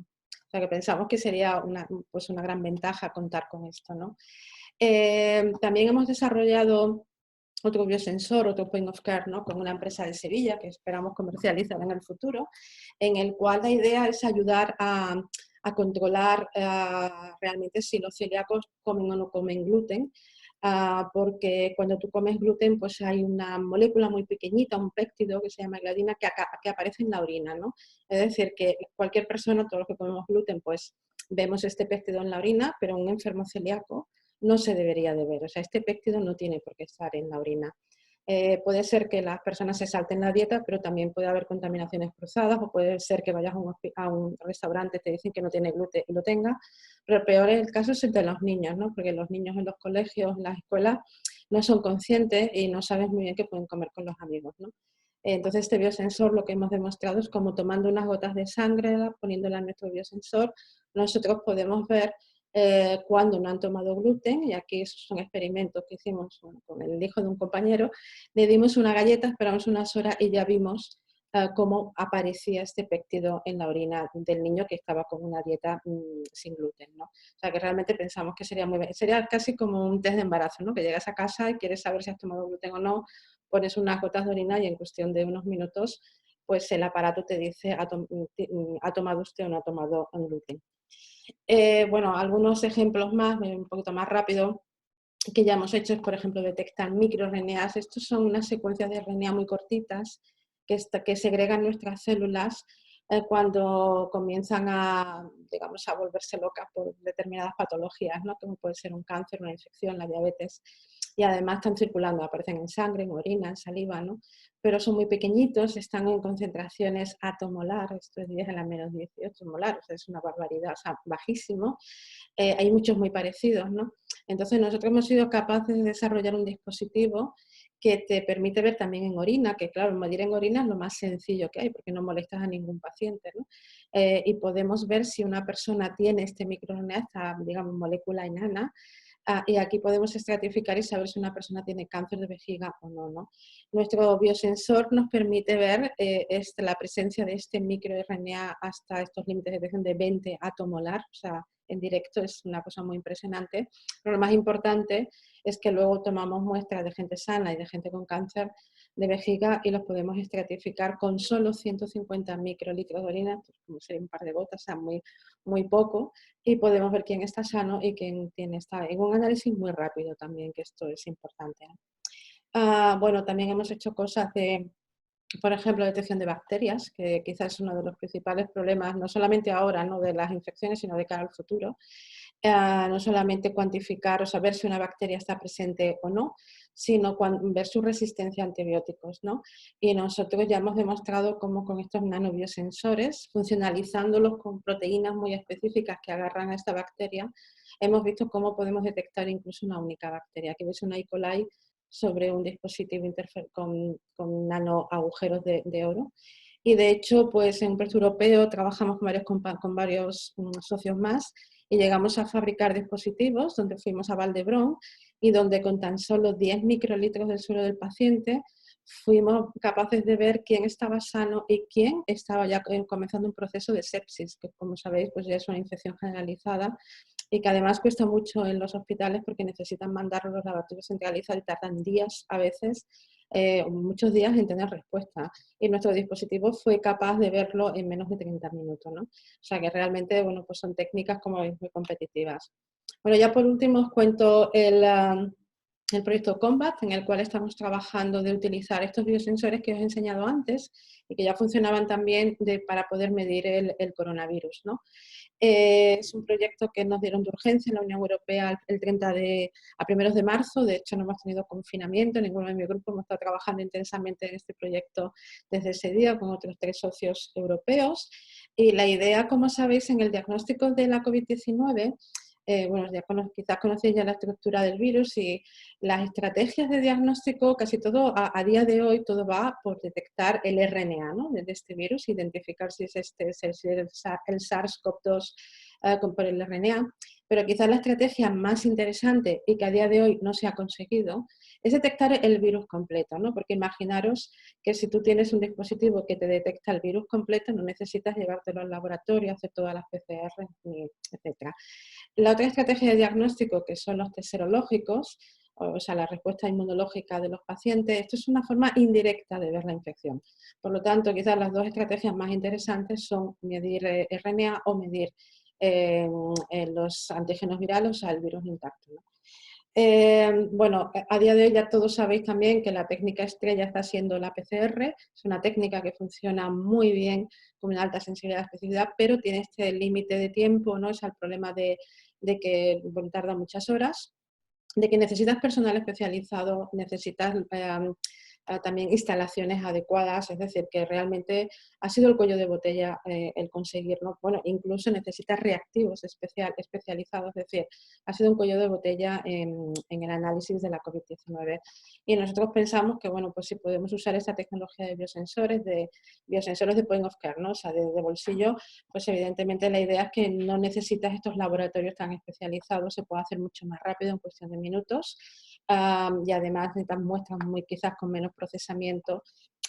O sea que pensamos que sería pues una gran ventaja contar con esto, ¿no? También hemos desarrollado otro biosensor, otro point of care, ¿no? Con una empresa de Sevilla que esperamos comercializar en el futuro, en el cual la idea es ayudar a controlar realmente si los celíacos comen o no comen gluten, porque cuando tú comes gluten pues hay una molécula muy pequeñita, un péptido que se llama gliadina que aparece en la orina, ¿no? Es decir, que cualquier persona, todos los que comemos gluten, pues vemos este péptido en la orina, pero un enfermo celíaco no se debería de ver. O sea, este péptido no tiene por qué estar en la orina. Puede ser que las personas se salten la dieta, pero también puede haber contaminaciones cruzadas, o puede ser que vayas a un restaurante, te dicen que no tiene gluten y lo tenga, pero el peor es el caso es entre los niños, ¿no? Porque los niños en los colegios, en las escuelas, no son conscientes y no saben muy bien qué pueden comer con los amigos, ¿no? Entonces este biosensor lo que hemos demostrado es como tomando unas gotas de sangre, poniéndola en nuestro biosensor, nosotros podemos ver cuando no han tomado gluten, y aquí esos son experimentos que hicimos con el hijo de un compañero, le dimos una galleta, esperamos unas horas y ya vimos cómo aparecía este péptido en la orina del niño que estaba con una dieta sin gluten, ¿no? O sea que realmente pensamos que sería casi como un test de embarazo, ¿no? Que llegas a casa y quieres saber si has tomado gluten o no, pones unas gotas de orina y en cuestión de unos minutos pues el aparato te dice ha tomado usted o no ha tomado gluten. Bueno, algunos ejemplos más, un poquito más rápido, que ya hemos hecho es, por ejemplo, detectar microRNAs. Estos son unas secuencias de RNA muy cortitas que segregan nuestras células cuando comienzan digamos, a volverse locas por determinadas patologías, ¿no? Como puede ser un cáncer, una infección, la diabetes. Y además están circulando, aparecen en sangre, en orina, en saliva, ¿no? Pero son muy pequeñitos, están en concentraciones atomolar, esto es 10 a la menos 18 molar, o sea, es una barbaridad, o sea, bajísimo. Hay muchos muy parecidos, ¿no? Entonces nosotros hemos sido capaces de desarrollar un dispositivo que te permite ver también en orina, que claro, medir en orina es lo más sencillo que hay, porque no molestas a ningún paciente, ¿no? Y podemos ver si una persona tiene este microRNA, esta, digamos, molécula enana, y aquí podemos estratificar y saber si una persona tiene cáncer de vejiga o no, ¿no? Nuestro biosensor nos permite ver la presencia de este microRNA hasta estos límites de detección de 20 atomolar, o sea, en directo es una cosa muy impresionante. Pero lo más importante es que luego tomamos muestras de gente sana y de gente con cáncer de vejiga y los podemos estratificar con solo 150 microlitros de orina, pues como sería un par de gotas, o sea, muy poco, y podemos ver quién está sano y quién está en un análisis muy rápido también, que esto es importante, ¿no? Bueno, también hemos hecho cosas de, por ejemplo, detección de bacterias, que quizás es uno de los principales problemas, no solamente ahora, ¿no?, de las infecciones, sino de cara al futuro. No solamente cuantificar o saber si una bacteria está presente o no, sino ver su resistencia a antibióticos, ¿no? Y nosotros ya hemos demostrado cómo con estos nanobiosensores, funcionalizándolos con proteínas muy específicas que agarran a esta bacteria, hemos visto cómo podemos detectar incluso una única bacteria. Aquí ves una E. coli sobre un dispositivo con nano agujeros de oro. Y de hecho, pues en un proyecto europeo trabajamos con varios socios más y llegamos a fabricar dispositivos donde fuimos a Valdebrón y donde con tan solo 10 microlitros del suero del paciente fuimos capaces de ver quién estaba sano y quién estaba ya comenzando un proceso de sepsis, que como sabéis pues ya es una infección generalizada y que además cuesta mucho en los hospitales porque necesitan mandarlo a los laboratorios centralizados y tardan días a veces, muchos días en tener respuesta. Y nuestro dispositivo fue capaz de verlo en menos de 30 minutos, ¿no? O sea que realmente, bueno, pues son técnicas, como veis, muy competitivas. Bueno, ya por último os cuento el proyecto Combat, en el cual estamos trabajando de utilizar estos biosensores que os he enseñado antes y que ya funcionaban también para poder medir el coronavirus, ¿no? Es un proyecto que nos dieron de urgencia en la Unión Europea el 30 a primeros de marzo. De hecho, no hemos tenido confinamiento, ninguno de mi grupo hemos estado trabajando intensamente en este proyecto desde ese día con otros 3 socios europeos. Y la idea, como sabéis, en el diagnóstico de la COVID-19, bueno, quizás conocéis ya la estructura del virus y las estrategias de diagnóstico, casi todo, a día de hoy, todo va por detectar el RNA, ¿no?, de este virus, identificar si es el SARS-CoV-2 por el RNA. Pero quizás la estrategia más interesante y que a día de hoy no se ha conseguido es detectar el virus completo, ¿no? Porque imaginaros que si tú tienes un dispositivo que te detecta el virus completo, no necesitas llevártelo al laboratorio, hacer todas las PCR, etc. La otra estrategia de diagnóstico, que son los test serológicos, o sea, la respuesta inmunológica de los pacientes, esto es una forma indirecta de ver la infección. Por lo tanto, quizás las dos estrategias más interesantes son medir RNA o medir los antígenos virales, o sea, el virus intacto, ¿no? Bueno, a día de hoy ya todos sabéis también que la técnica estrella está siendo la PCR, es una técnica que funciona muy bien con una alta sensibilidad y especificidad, pero tiene este límite de tiempo, ¿no? Es el problema de que bueno, tarda muchas horas, de que necesitas personal especializado, necesitas también instalaciones adecuadas, es decir, que realmente ha sido el cuello de botella el conseguirlo. Bueno, incluso necesitas reactivos especializados, es decir, ha sido un cuello de botella en el análisis de la COVID-19. Y nosotros pensamos que, bueno, pues si podemos usar esta tecnología de biosensores de point of care, ¿no? O sea, de bolsillo, pues evidentemente la idea es que no necesitas estos laboratorios tan especializados, se puede hacer mucho más rápido en cuestión de minutos. Y además necesitas muestras quizás con menos procesamiento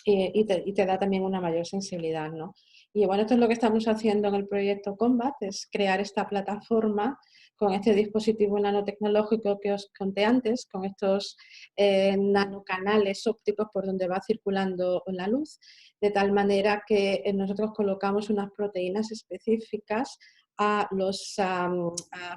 y te da también una mayor sensibilidad, ¿no? Y bueno, esto es lo que estamos haciendo en el proyecto Combat, es crear esta plataforma con este dispositivo nanotecnológico que os conté antes, con estos nanocanales ópticos por donde va circulando la luz, de tal manera que nosotros colocamos unas proteínas específicas a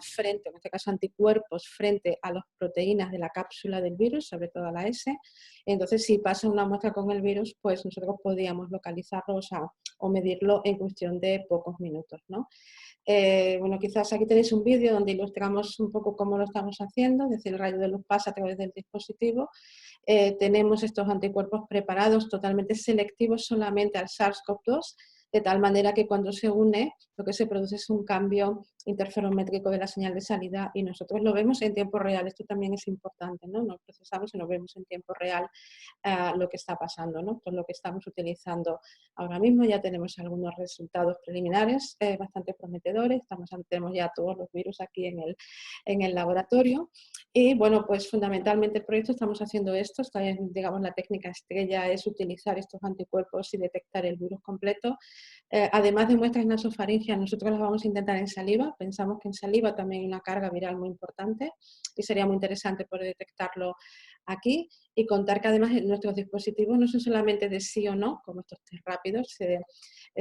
frente, en este caso anticuerpos, frente a las proteínas de la cápsula del virus, sobre todo a la S. Entonces, si pasa una muestra con el virus, pues nosotros podíamos localizarlo, o medirlo en cuestión de pocos minutos, ¿no? Bueno, quizás aquí tenéis un vídeo donde ilustramos un poco cómo lo estamos haciendo, es decir, el rayo de luz pasa a través del dispositivo. Tenemos estos anticuerpos preparados totalmente selectivos solamente al SARS-CoV-2, de tal manera que cuando se une lo que se produce es un cambio interferométrico de la señal de salida y nosotros lo vemos en tiempo real. Esto también es importante, ¿no? Nos procesamos y lo vemos en tiempo real lo que está pasando, ¿no? Con lo que estamos utilizando ahora mismo ya tenemos algunos resultados preliminares bastante prometedores, tenemos ya todos los virus aquí en el laboratorio y bueno, pues fundamentalmente el proyecto estamos haciendo esto, digamos la técnica estrella es utilizar estos anticuerpos y detectar el virus completo, Además de muestras nasofaringeas, nosotros las vamos a intentar en saliva. Pensamos que en saliva también hay una carga viral muy importante y sería muy interesante poder detectarlo aquí y contar que además nuestros dispositivos no son solamente de sí o no, como estos test rápidos,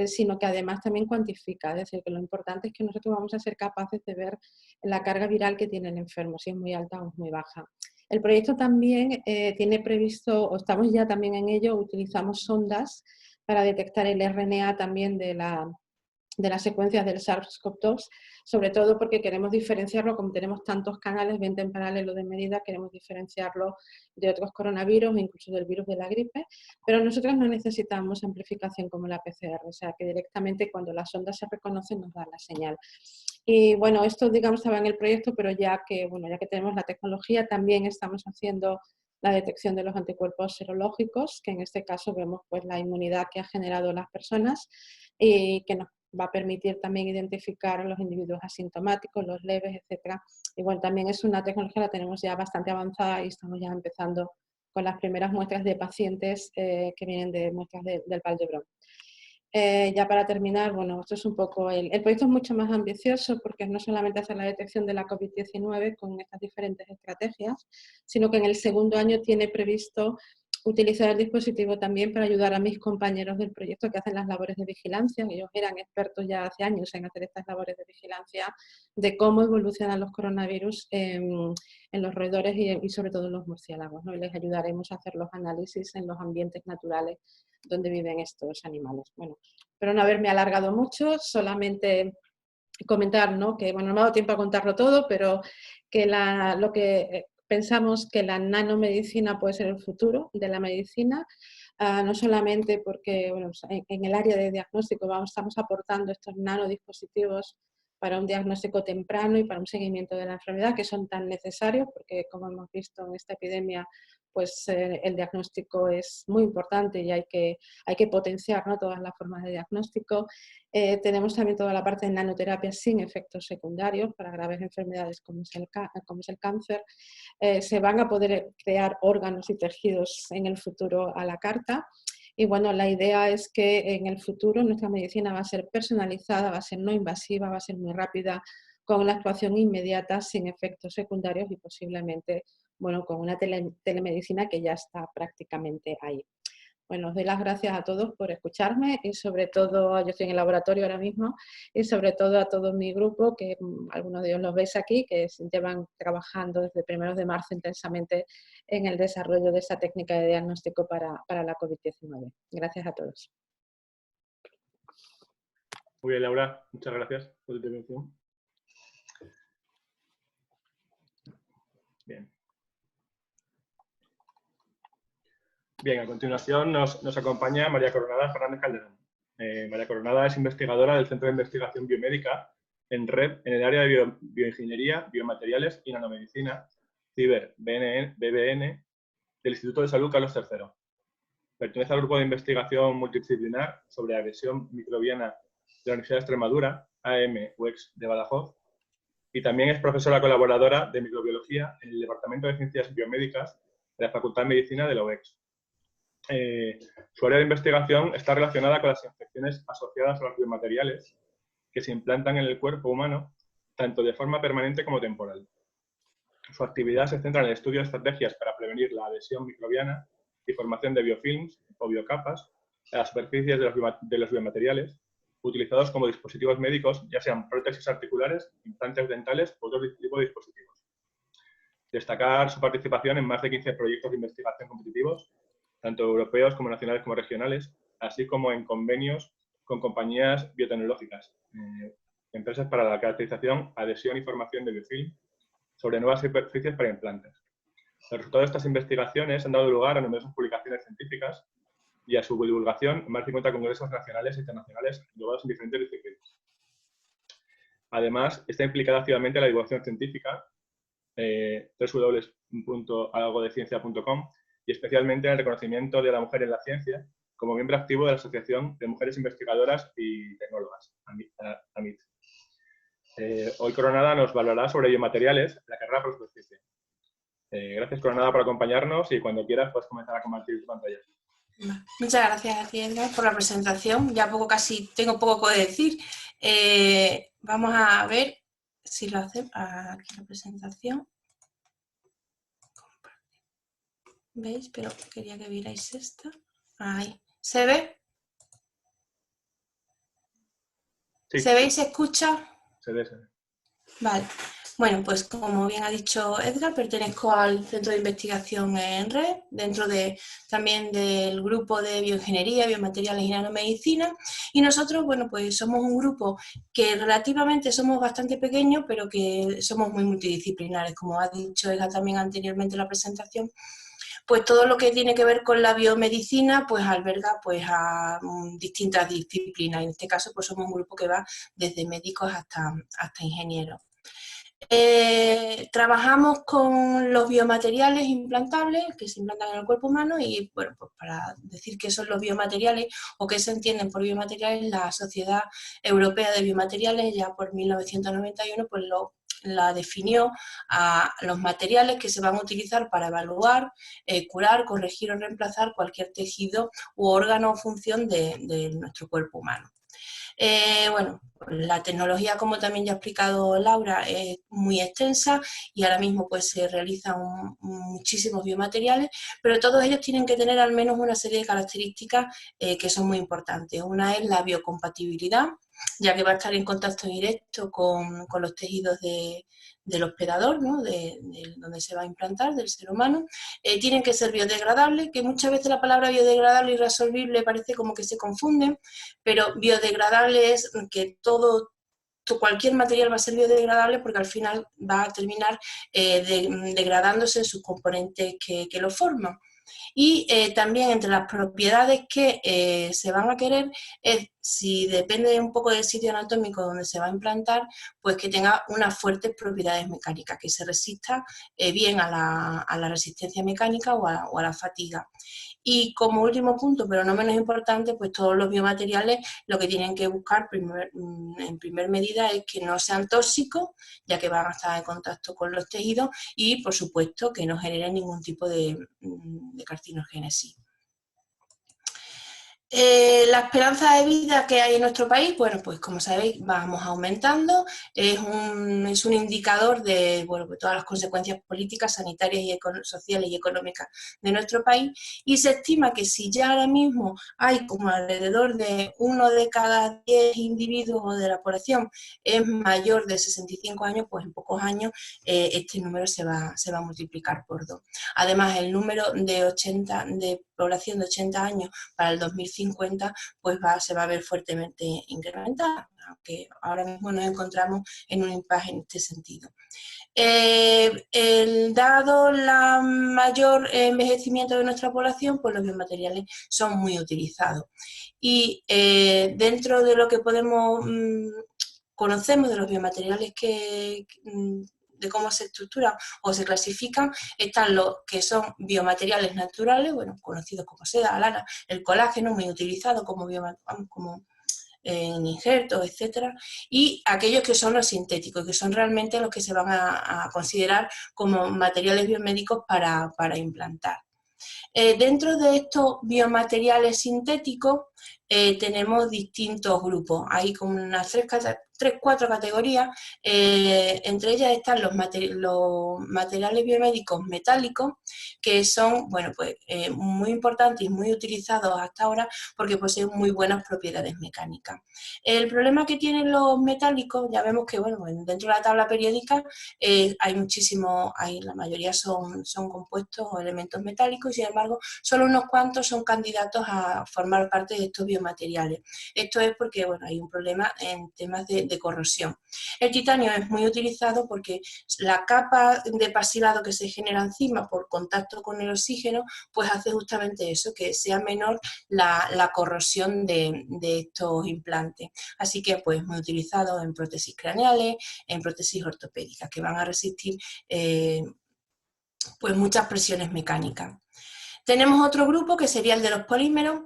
sino que además también cuantifica. Es decir, que lo importante es que nosotros vamos a ser capaces de ver la carga viral que tiene el enfermo, si es muy alta o es muy baja. El proyecto también tiene previsto, o estamos ya también en ello, utilizamos sondas para detectar el RNA también de las secuencias del SARS-CoV-2, sobre todo porque queremos diferenciarlo, como tenemos tantos canales 20 en paralelo de medida, queremos diferenciarlo de otros coronavirus, incluso del virus de la gripe, pero nosotros no necesitamos amplificación como la PCR, o sea que directamente cuando las ondas se reconocen nos da la señal. Y bueno, esto digamos estaba en el proyecto, pero ya que tenemos la tecnología, también estamos haciendo la detección de los anticuerpos serológicos, que en este caso vemos pues la inmunidad que ha generado las personas y que nos va a permitir también identificar a los individuos asintomáticos, los leves, etcétera. Igual también es una tecnología, la tenemos ya bastante avanzada y estamos ya empezando con las primeras muestras de pacientes que vienen de muestras del Vall d'Hebron. Ya para terminar, bueno, esto es un poco el proyecto es mucho más ambicioso porque no solamente hacer la detección de la COVID-19 con estas diferentes estrategias, sino que en el segundo año tiene previsto utilizar el dispositivo también para ayudar a mis compañeros del proyecto que hacen las labores de vigilancia. Ellos eran expertos ya hace años en hacer estas labores de vigilancia de cómo evolucionan los coronavirus en los roedores y sobre todo en los murciélagos, ¿no? Y les ayudaremos a hacer los análisis en los ambientes naturales donde viven estos animales. Bueno, espero no haberme alargado mucho, solamente comentar, ¿no? Que bueno, no me ha dado tiempo a contarlo todo, pero que lo que pensamos que la nanomedicina puede ser el futuro de la medicina, no solamente porque bueno, en el área de diagnóstico estamos aportando estos nanodispositivos para un diagnóstico temprano y para un seguimiento de la enfermedad, que son tan necesarios, porque como hemos visto en esta epidemia, pues el diagnóstico es muy importante y hay que potenciar, ¿no?, todas las formas de diagnóstico. Tenemos también toda la parte de nanoterapia sin efectos secundarios para graves enfermedades como es el cáncer. Se van a poder crear órganos y tejidos en el futuro a la carta. Y bueno, la idea es que en el futuro nuestra medicina va a ser personalizada, va a ser no invasiva, va a ser muy rápida, con una actuación inmediata, sin efectos secundarios y posiblemente, bueno, con una telemedicina que ya está prácticamente ahí. Bueno, os doy las gracias a todos por escucharme y sobre todo, yo estoy en el laboratorio ahora mismo, y sobre todo a todo mi grupo, que algunos de ellos los veis aquí, que llevan trabajando desde primeros de marzo intensamente en el desarrollo de esta técnica de diagnóstico para la COVID-19. Gracias a todos. Muy bien, Laura, muchas gracias por tu intervención. Bien. Bien, a continuación nos acompaña María Coronada Fernández Calderón. María Coronada es investigadora del Centro de Investigación Biomédica en REP en el área de bioingeniería, biomateriales y nanomedicina, CIBER, BBN, del Instituto de Salud Carlos III. Pertenece al grupo de investigación multidisciplinar sobre agresión microbiana de la Universidad de Extremadura, AM-UEX de Badajoz, y también es profesora colaboradora de microbiología en el Departamento de Ciencias Biomédicas de la Facultad de Medicina de la UEX. Su área de investigación está relacionada con las infecciones asociadas a los biomateriales que se implantan en el cuerpo humano, tanto de forma permanente como temporal. Su actividad se centra en el estudio de estrategias para prevenir la adhesión microbiana y formación de biofilms o biocapas a las superficies de los biomateriales, utilizados como dispositivos médicos, ya sean prótesis articulares, implantes dentales u otro tipo de dispositivos. Destacar su participación en más de 15 proyectos de investigación competitivos, tanto europeos como nacionales como regionales, así como en convenios con compañías biotecnológicas, empresas para la caracterización, adhesión y formación de biofilm sobre nuevas superficies para implantes. Los resultados de estas investigaciones han dado lugar a numerosas publicaciones científicas y a su divulgación en más de 50 congresos nacionales e internacionales englobados en diferentes disciplinas. Además, está implicada activamente en la divulgación científica, www.algodeciencia.com, y especialmente en el reconocimiento de la mujer en la ciencia, como miembro activo de la Asociación de Mujeres Investigadoras y Tecnólogas, AMIT. Hoy Coronada nos hablará sobre biomateriales, la carrera por superficie. Gracias, Coronada, por acompañarnos, y cuando quieras puedes comenzar a compartir tu pantalla. Muchas gracias a ti, Edgar, por la presentación. Ya tengo poco que decir. Vamos a ver si lo hacemos. Aquí la presentación. ¿Veis? Pero quería que vierais esta. Ahí. ¿Se ve? Sí. ¿Se ve y se escucha? Se ve, se ve. Vale. Bueno, pues como bien ha dicho Edgar, pertenezco al Centro de Investigación en Red, también del grupo de Bioingeniería, Biomateriales y Nanomedicina. Y nosotros, bueno, pues somos un grupo que relativamente somos bastante pequeños, pero que somos muy multidisciplinares. Como ha dicho Edgar también anteriormente en la presentación, pues todo lo que tiene que ver con la biomedicina pues alberga pues a distintas disciplinas. En este caso pues somos un grupo que va desde médicos hasta ingenieros. Trabajamos con los biomateriales implantables que se implantan en el cuerpo humano y, bueno, pues para decir qué son los biomateriales o qué se entienden por biomateriales, la Sociedad Europea de Biomateriales ya por 1991 pues la definió a los materiales que se van a utilizar para evaluar, curar, corregir o reemplazar cualquier tejido u órgano o función de nuestro cuerpo humano. Bueno, la tecnología, como también ya ha explicado Laura, es muy extensa y ahora mismo pues se realizan muchísimos biomateriales, pero todos ellos tienen que tener al menos una serie de características que son muy importantes. Una es la biocompatibilidad, ya que va a estar en contacto directo con los tejidos del hospedador, ¿no? de donde se va a implantar, del ser humano. Tienen que ser biodegradables, que muchas veces la palabra biodegradable y resolvible parece como que se confunden, pero biodegradable es que cualquier material va a ser biodegradable porque al final va a terminar degradándose en sus componentes que lo forman. Y también entre las propiedades que se van a querer es, si depende un poco del sitio anatómico donde se va a implantar, pues que tenga unas fuertes propiedades mecánicas, que se resista bien a la resistencia mecánica o a la fatiga. Y como último punto, pero no menos importante, pues todos los biomateriales lo que tienen que buscar en primer medida es que no sean tóxicos, ya que van a estar en contacto con los tejidos y, por supuesto, que no generen ningún tipo de carcinogénesis. La esperanza de vida que hay en nuestro país, bueno, pues como sabéis, vamos aumentando, es un indicador de, bueno, pues todas las consecuencias políticas, sanitarias y sociales y económicas de nuestro país, y se estima que si ya ahora mismo hay como alrededor de 1 de cada 10 individuos de la población es mayor de 65 años, pues en pocos años este número se va a multiplicar por 2. Además, el número de población de 80 años para el 2050 pues se va a ver fuertemente incrementada, aunque ahora mismo nos encontramos en un impasse en este sentido. Dado el mayor envejecimiento de nuestra población, pues los biomateriales son muy utilizados. Y dentro de lo que conocemos de los biomateriales de cómo se estructuran o se clasifican, están los que son biomateriales naturales, bueno, conocidos como seda, lana, el colágeno, muy utilizado como en injertos, etcétera, y aquellos que son los sintéticos, que son realmente los que se van a considerar como materiales biomédicos para implantar. Dentro de estos biomateriales sintéticos tenemos distintos grupos, hay como unas 4 categorías, entre ellas están los materiales biomédicos metálicos, que son, bueno, pues, muy importantes y muy utilizados hasta ahora porque poseen muy buenas propiedades mecánicas. El problema que tienen los metálicos, ya vemos que, bueno, dentro de la tabla periódica la mayoría son compuestos o elementos metálicos, y sin embargo solo unos cuantos son candidatos a formar parte de estos biomateriales. Esto es porque, bueno, hay un problema en temas de corrosión. El titanio es muy utilizado porque la capa de pasivado que se genera encima por contacto con el oxígeno pues hace justamente eso, que sea menor la corrosión de estos implantes. Así que pues muy utilizado en prótesis craneales, en prótesis ortopédicas, que van a resistir pues muchas presiones mecánicas. Tenemos otro grupo que sería el de los polímeros.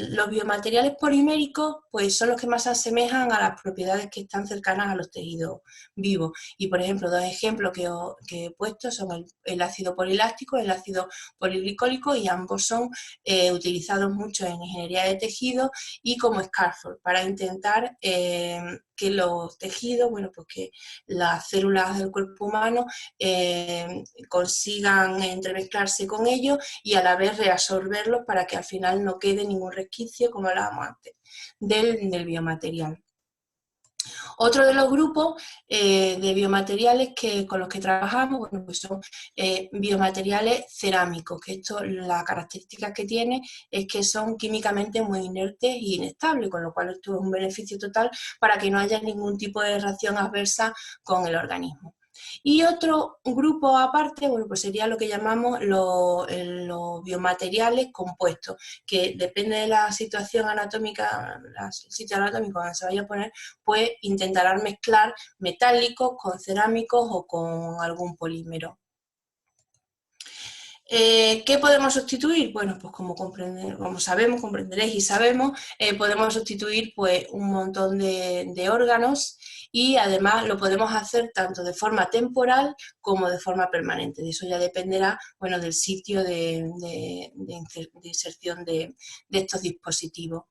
Los biomateriales poliméricos pues, son los que más se asemejan a las propiedades que están cercanas a los tejidos vivos. Y, por ejemplo, dos ejemplos que he puesto son el ácido poliláctico y el ácido poliglicólico, y ambos son utilizados mucho en ingeniería de tejidos y como scaffold para intentar que los tejidos, bueno, pues que las células del cuerpo humano consigan entremezclarse con ellos y a la vez reabsorberlos para que al final no quede ningún resquicio, como hablábamos antes, del biomaterial. Otro de los grupos de biomateriales con los que trabajamos, bueno, pues son biomateriales cerámicos, que esto, la característica que tiene es que son químicamente muy inertes y inestables, con lo cual esto es un beneficio total para que no haya ningún tipo de reacción adversa con el organismo. Y otro grupo aparte, bueno, pues sería lo que llamamos los biomateriales compuestos, que depende de la situación anatómica, el sitio anatómico donde se vaya a poner, pues intentarán mezclar metálicos con cerámicos o con algún polímero. ¿Qué podemos sustituir? Bueno, pues como sabemos, comprenderéis y sabemos, podemos sustituir pues, un montón de órganos, y además lo podemos hacer tanto de forma temporal como de forma permanente. De eso ya dependerá, bueno, del sitio de inserción de estos dispositivos.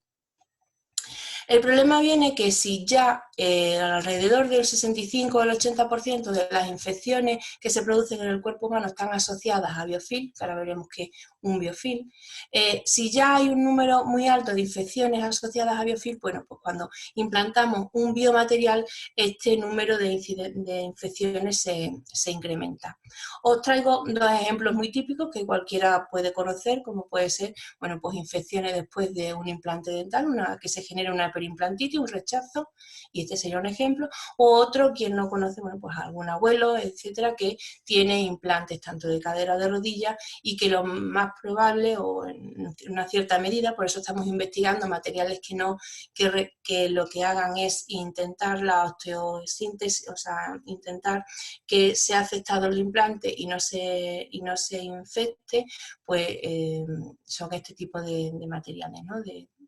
El problema viene que si ya alrededor del 65 o el 80% de las infecciones que se producen en el cuerpo humano están asociadas a biofilm, que ahora veremos que es un biofilm, si ya hay un número muy alto de infecciones asociadas a biofilm, bueno, pues cuando implantamos un biomaterial, este número de infecciones se incrementa. Os traigo dos ejemplos muy típicos que cualquiera puede conocer, como puede ser, bueno, pues infecciones después de un implante dental, que se genera una perimplantite, un rechazo, y este sería un ejemplo. O otro, quien no conoce, bueno, pues algún abuelo, etcétera, que tiene implantes tanto de cadera o de rodilla, y que lo más probable, o en una cierta medida, por eso estamos investigando materiales que lo que hagan es intentar la osteosíntesis, o sea, intentar que sea aceptado el implante y no se infecte, pues son este tipo de materiales, ¿no?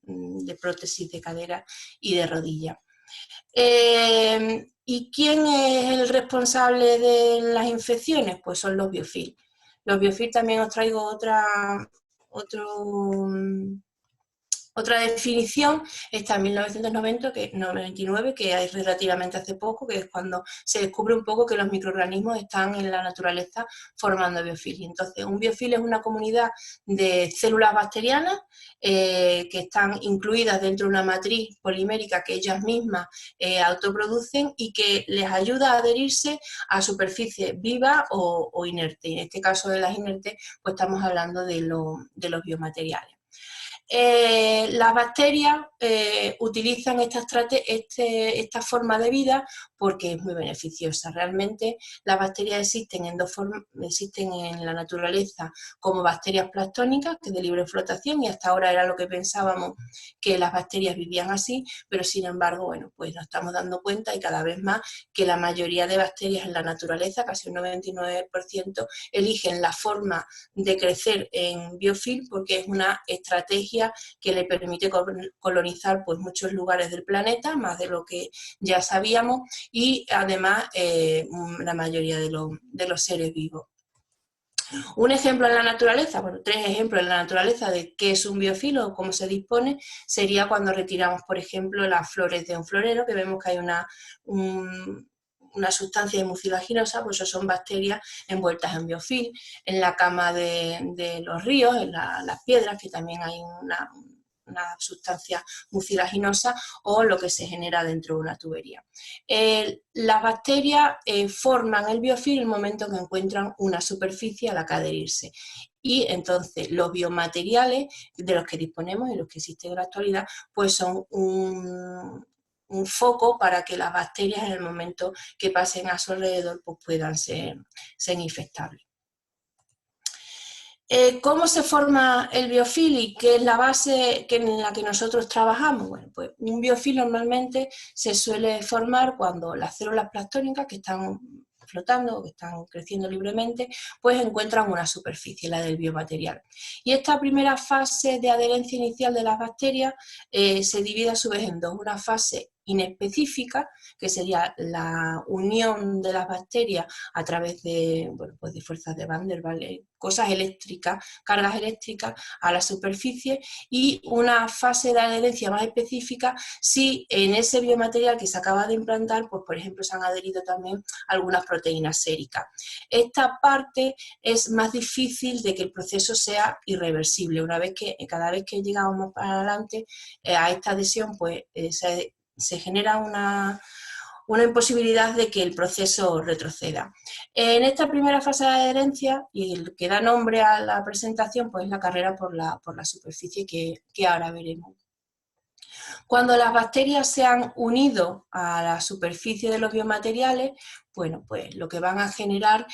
de prótesis de cadera y de rodilla. ¿Y quién es el responsable de las infecciones? Pues son los biofilm. Los biofilm también os traigo otra definición, está en 1999, que es relativamente hace poco, que es cuando se descubre un poco que los microorganismos están en la naturaleza formando biofilm. Entonces, un biofilm es una comunidad de células bacterianas que están incluidas dentro de una matriz polimérica que ellas mismas autoproducen y que les ayuda a adherirse a superficies vivas o inertes. En este caso de las inertes, pues estamos hablando de los biomateriales. Las bacterias utilizan esta forma de vida porque es muy beneficiosa. Realmente las bacterias existen en la naturaleza como bacterias planctónicas, que de libre flotación, y hasta ahora era lo que pensábamos, que las bacterias vivían así, pero sin embargo, bueno, pues nos estamos dando cuenta, y cada vez más, que la mayoría de bacterias en la naturaleza, casi un 99%, eligen la forma de crecer en biofilm porque es una estrategia que le permite colonizar pues, muchos lugares del planeta, más de lo que ya sabíamos, y además la mayoría de los seres vivos. Un ejemplo en la naturaleza, bueno, tres ejemplos en la naturaleza de qué es un biofilm o cómo se dispone, sería cuando retiramos, por ejemplo, las flores de un florero, que vemos que hay una sustancia hemocilaginosa, pues eso son bacterias envueltas en biofilm. En la cama de los ríos, en las piedras, que también hay una sustancia mucilaginosa, o lo que se genera dentro de una tubería. Las bacterias forman el biofilm en el momento que encuentran una superficie a la que adherirse. Y entonces los biomateriales de los que disponemos y los que existen en la actualidad, pues son un foco para que las bacterias en el momento que pasen a su alrededor pues puedan ser infectables. ¿Cómo se forma el biofilm y qué es la base en la que nosotros trabajamos? Bueno, pues un biofilm normalmente se suele formar cuando las células planctónicas, que están flotando o que están creciendo libremente, pues encuentran una superficie, la del biomaterial. Y esta primera fase de adherencia inicial de las bacterias se divide a su vez en dos, una fase inespecífica, que sería la unión de las bacterias a través de, bueno, pues de fuerzas de Van der Waals, cosas eléctricas, cargas eléctricas a la superficie, y una fase de adherencia más específica si en ese biomaterial que se acaba de implantar, pues por ejemplo se han adherido también algunas proteínas séricas. Esta parte es más difícil de que el proceso sea irreversible. Cada vez que llegamos más para adelante a esta adhesión, pues se genera una imposibilidad de que el proceso retroceda. En esta primera fase de adherencia, y el que da nombre a la presentación, pues la carrera por la superficie que ahora veremos. Cuando las bacterias se han unido a la superficie de los biomateriales, bueno, pues lo que van a generar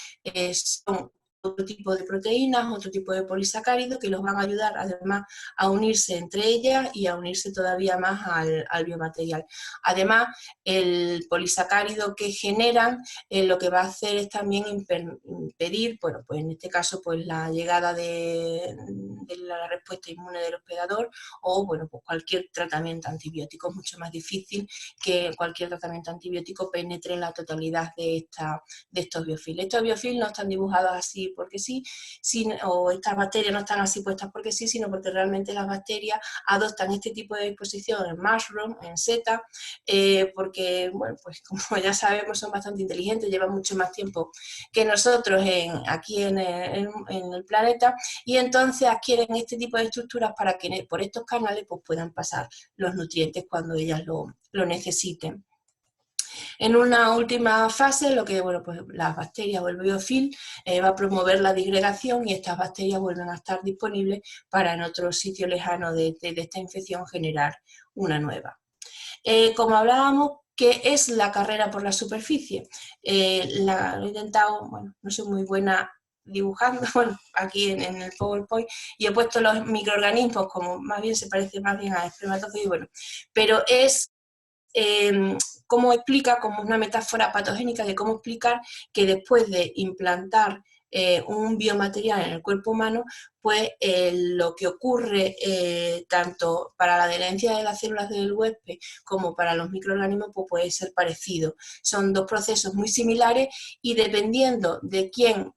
son otro tipo de proteínas, otro tipo de polisacáridos que los van a ayudar además a unirse entre ellas y a unirse todavía más al biomaterial. Además, el polisacárido que generan lo que va a hacer es también impedir, bueno, pues en este caso, pues la llegada de la respuesta inmune del hospedador o, bueno, pues cualquier tratamiento antibiótico. Es mucho más difícil que cualquier tratamiento antibiótico penetre en la totalidad de estos biofilms. Estos biofilms no están dibujados así porque sí, o estas bacterias no están así puestas porque sí, sino porque realmente las bacterias adoptan este tipo de disposición en mushroom, en seta, porque, bueno, pues como ya sabemos son bastante inteligentes, llevan mucho más tiempo que nosotros aquí en el planeta, y entonces adquieren este tipo de estructuras para que por estos canales pues, puedan pasar los nutrientes cuando ellas lo necesiten. En una última fase, lo que, bueno, pues las bacterias o el biofilm va a promover la disgregación y estas bacterias vuelven a estar disponibles para en otro sitio lejano de esta infección generar una nueva. Como hablábamos, ¿qué es la carrera por la superficie? Lo he intentado, bueno, no soy muy buena dibujando, bueno, aquí en el PowerPoint, y he puesto los microorganismos como más bien se parece más bien a espermatozoides, bueno, pero es cómo explica, como una metáfora patogénica de cómo explicar que después de implantar un biomaterial en el cuerpo humano, pues lo que ocurre tanto para la adherencia de las células del huésped como para los microorganismos pues puede ser parecido. Son dos procesos muy similares y dependiendo de quién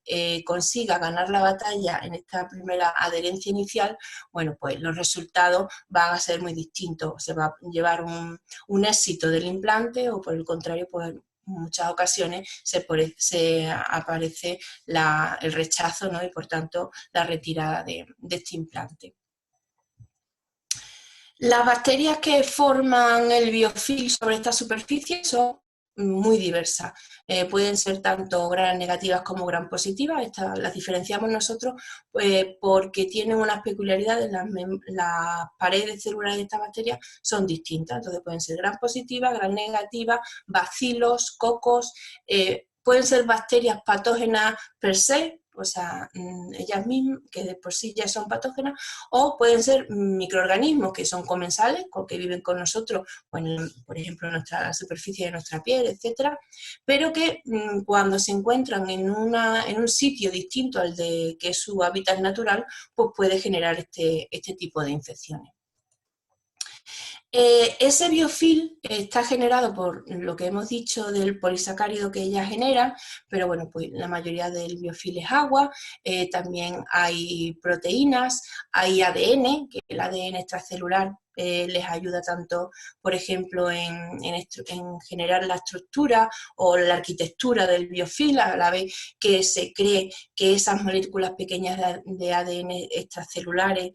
consiga ganar la batalla en esta primera adherencia inicial, bueno, pues los resultados van a ser muy distintos. Se va a llevar un éxito del implante o por el contrario, pues en muchas ocasiones se aparece el rechazo, ¿no? Y por tanto la retirada de este implante. Las bacterias que forman el biofilm sobre esta superficie son muy diversas. Pueden ser tanto gram negativas como gram positivas. Las diferenciamos nosotros porque tienen unas peculiaridades. Las paredes celulares de estas bacterias son distintas. Entonces pueden ser gram positivas, gram negativas, bacilos, cocos. Pueden ser bacterias patógenas per se, o sea, ellas mismas, que de por sí ya son patógenas, o pueden ser microorganismos que son comensales, que viven con nosotros, bueno, por ejemplo, en la superficie de nuestra piel, etcétera, pero que cuando se encuentran en un sitio distinto al que es su hábitat natural, pues puede generar este tipo de infecciones. Ese biofilm está generado por lo que hemos dicho del polisacárido que ella genera, pero bueno, pues la mayoría del biofilm es agua, también hay proteínas, hay ADN, que el ADN extracelular les ayuda tanto, por ejemplo, en generar la estructura o la arquitectura del biofilm, a la vez que se cree que esas moléculas pequeñas de ADN extracelulares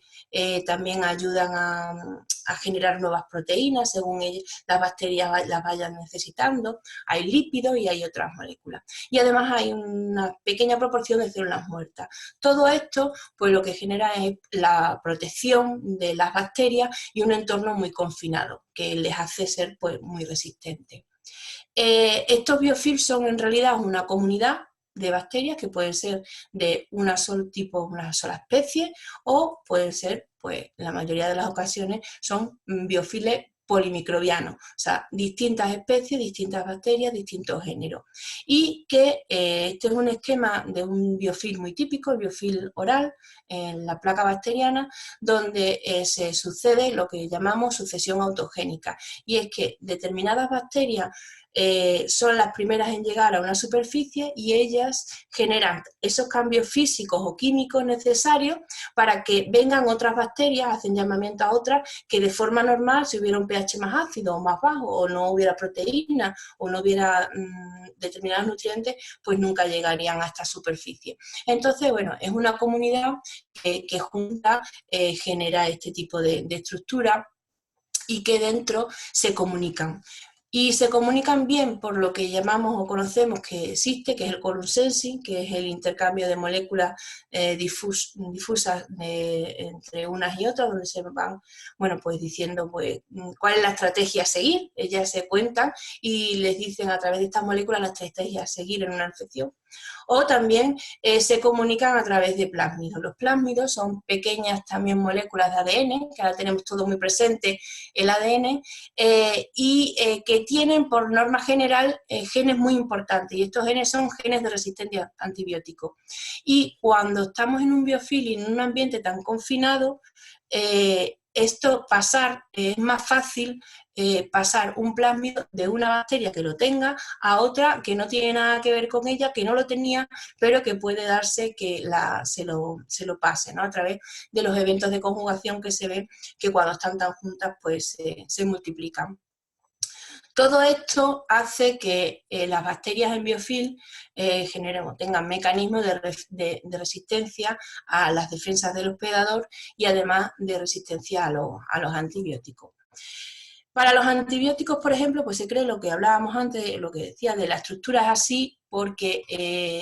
también ayudan a generar nuevas proteínas según las bacterias las vayan necesitando. Hay lípidos y hay otras moléculas. Y además hay una pequeña proporción de células muertas. Todo esto, pues lo que genera es la protección de las bacterias y un entorno muy confinado, que les hace ser pues, muy resistentes. Estos biofilms son en realidad una comunidad de bacterias que pueden ser de una sola especie o pueden ser, pues la mayoría de las ocasiones son biofilms polimicrobiano, o sea, distintas especies, distintas bacterias, distintos géneros. Y que este es un esquema de un biofilm muy típico, el biofilm oral, en la placa bacteriana, donde se sucede lo que llamamos sucesión autogénica, y es que determinadas bacterias son las primeras en llegar a una superficie y ellas generan esos cambios físicos o químicos necesarios para que vengan otras bacterias, hacen llamamiento a otras que de forma normal, si hubiera un pH más ácido o más bajo, o no hubiera proteína, o no hubiera determinados nutrientes, pues nunca llegarían a esta superficie. Entonces, bueno, es una comunidad que junta genera este tipo de estructura y que dentro se comunican. Y se comunican bien por lo que llamamos o conocemos que existe, que es el column sensing, que es el intercambio de moléculas difusas entre unas y otras, donde se van, bueno, pues diciendo pues, cuál es la estrategia a seguir. Ellas se cuentan y les dicen a través de estas moléculas la estrategia a seguir en una infección. O también se comunican a través de plásmidos. Los plásmidos son pequeñas también moléculas de ADN, que ahora tenemos todo muy presente el ADN, y que tienen por norma general genes muy importantes, y estos genes son genes de resistencia a antibióticos. Y cuando estamos en un biofilm y en un ambiente tan confinado, esto es más fácil pasar un plásmido de una bacteria que lo tenga a otra que no tiene nada que ver con ella, que no lo tenía, pero que puede darse que se lo pase, ¿no? A través de los eventos de conjugación que se ven que cuando están tan juntas pues se multiplican. Todo esto hace que las bacterias en biofilm tengan mecanismos de resistencia a las defensas del hospedador y además de resistencia a los antibióticos. Para los antibióticos, por ejemplo, pues se cree lo que hablábamos antes, lo que decía de la estructura es así porque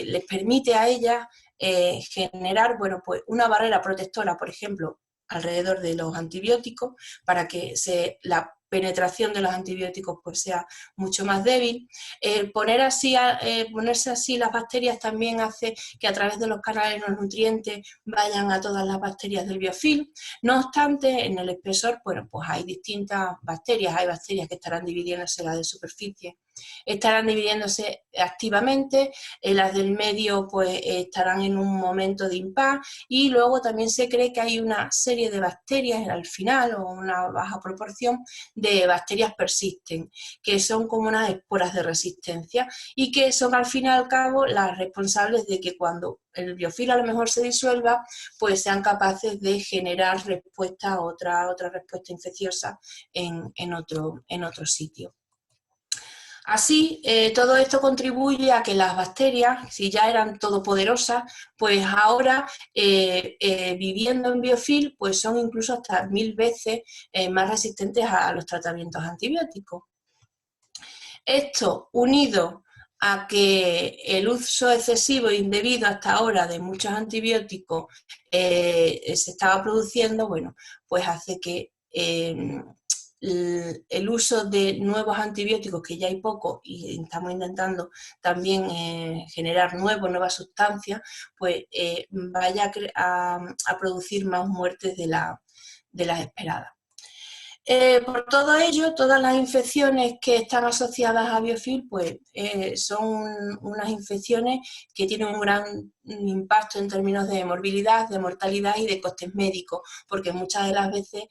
les permite a ellas generar, bueno, pues una barrera protectora, por ejemplo, alrededor de los antibióticos, para que la penetración de los antibióticos pues sea mucho más débil. Ponerse así las bacterias también hace que a través de los canales los nutrientes vayan a todas las bacterias del biofilm. No obstante, en el espesor, bueno, pues hay distintas bacterias, hay bacterias que estarán dividiéndose, las de superficie estarán dividiéndose activamente, las del medio pues estarán en un momento de impas, y luego también se cree que hay una serie de bacterias al final, o una baja proporción de bacterias persisten, que son como unas esporas de resistencia y que son al fin y al cabo las responsables de que cuando el biofilm a lo mejor se disuelva, pues sean capaces de generar respuesta a otra respuesta infecciosa en otro sitio. Así, todo esto contribuye a que las bacterias, si ya eran todopoderosas, pues ahora viviendo en biofilm, pues son incluso hasta 1000 veces más resistentes a los tratamientos antibióticos. Esto, unido a que el uso excesivo e indebido hasta ahora de muchos antibióticos se estaba produciendo, bueno, pues hace que el uso de nuevos antibióticos, que ya hay poco y estamos intentando también generar nuevas sustancias, pues vaya a producir más muertes de las esperadas. Por todo ello, todas las infecciones que están asociadas a biofilm pues, son unas infecciones que tienen un gran impacto en términos de morbilidad, de mortalidad y de costes médicos, porque muchas de las veces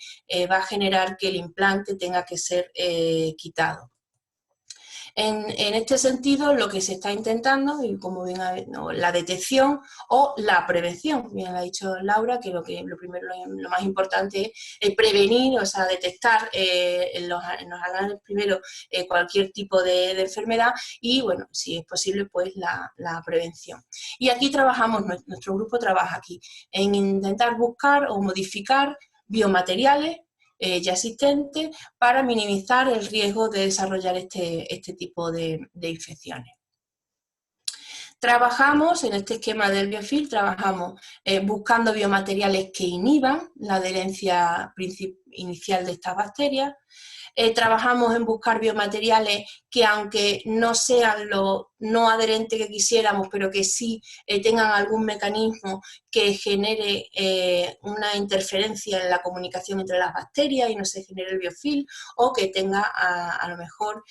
va a generar que el implante tenga que ser quitado. En este sentido, lo que se está intentando, y como bien la detección o la prevención, bien lo ha dicho Laura, que lo primero, lo más importante es prevenir, o sea, detectar en los análisis primero cualquier tipo de enfermedad y, bueno, si es posible, pues la prevención. Y aquí trabajamos, nuestro grupo trabaja aquí, en intentar buscar o modificar biomateriales ya existentes para minimizar el riesgo de desarrollar este tipo de infecciones. Trabajamos en este esquema del biofilm, trabajamos buscando biomateriales que inhiban la adherencia inicial de estas bacterias, Trabajamos en buscar biomateriales que, aunque no sean lo no adherente que quisiéramos, pero que sí tengan algún mecanismo que genere una interferencia en la comunicación entre las bacterias y no se genere el biofilm, o que tenga a lo mejor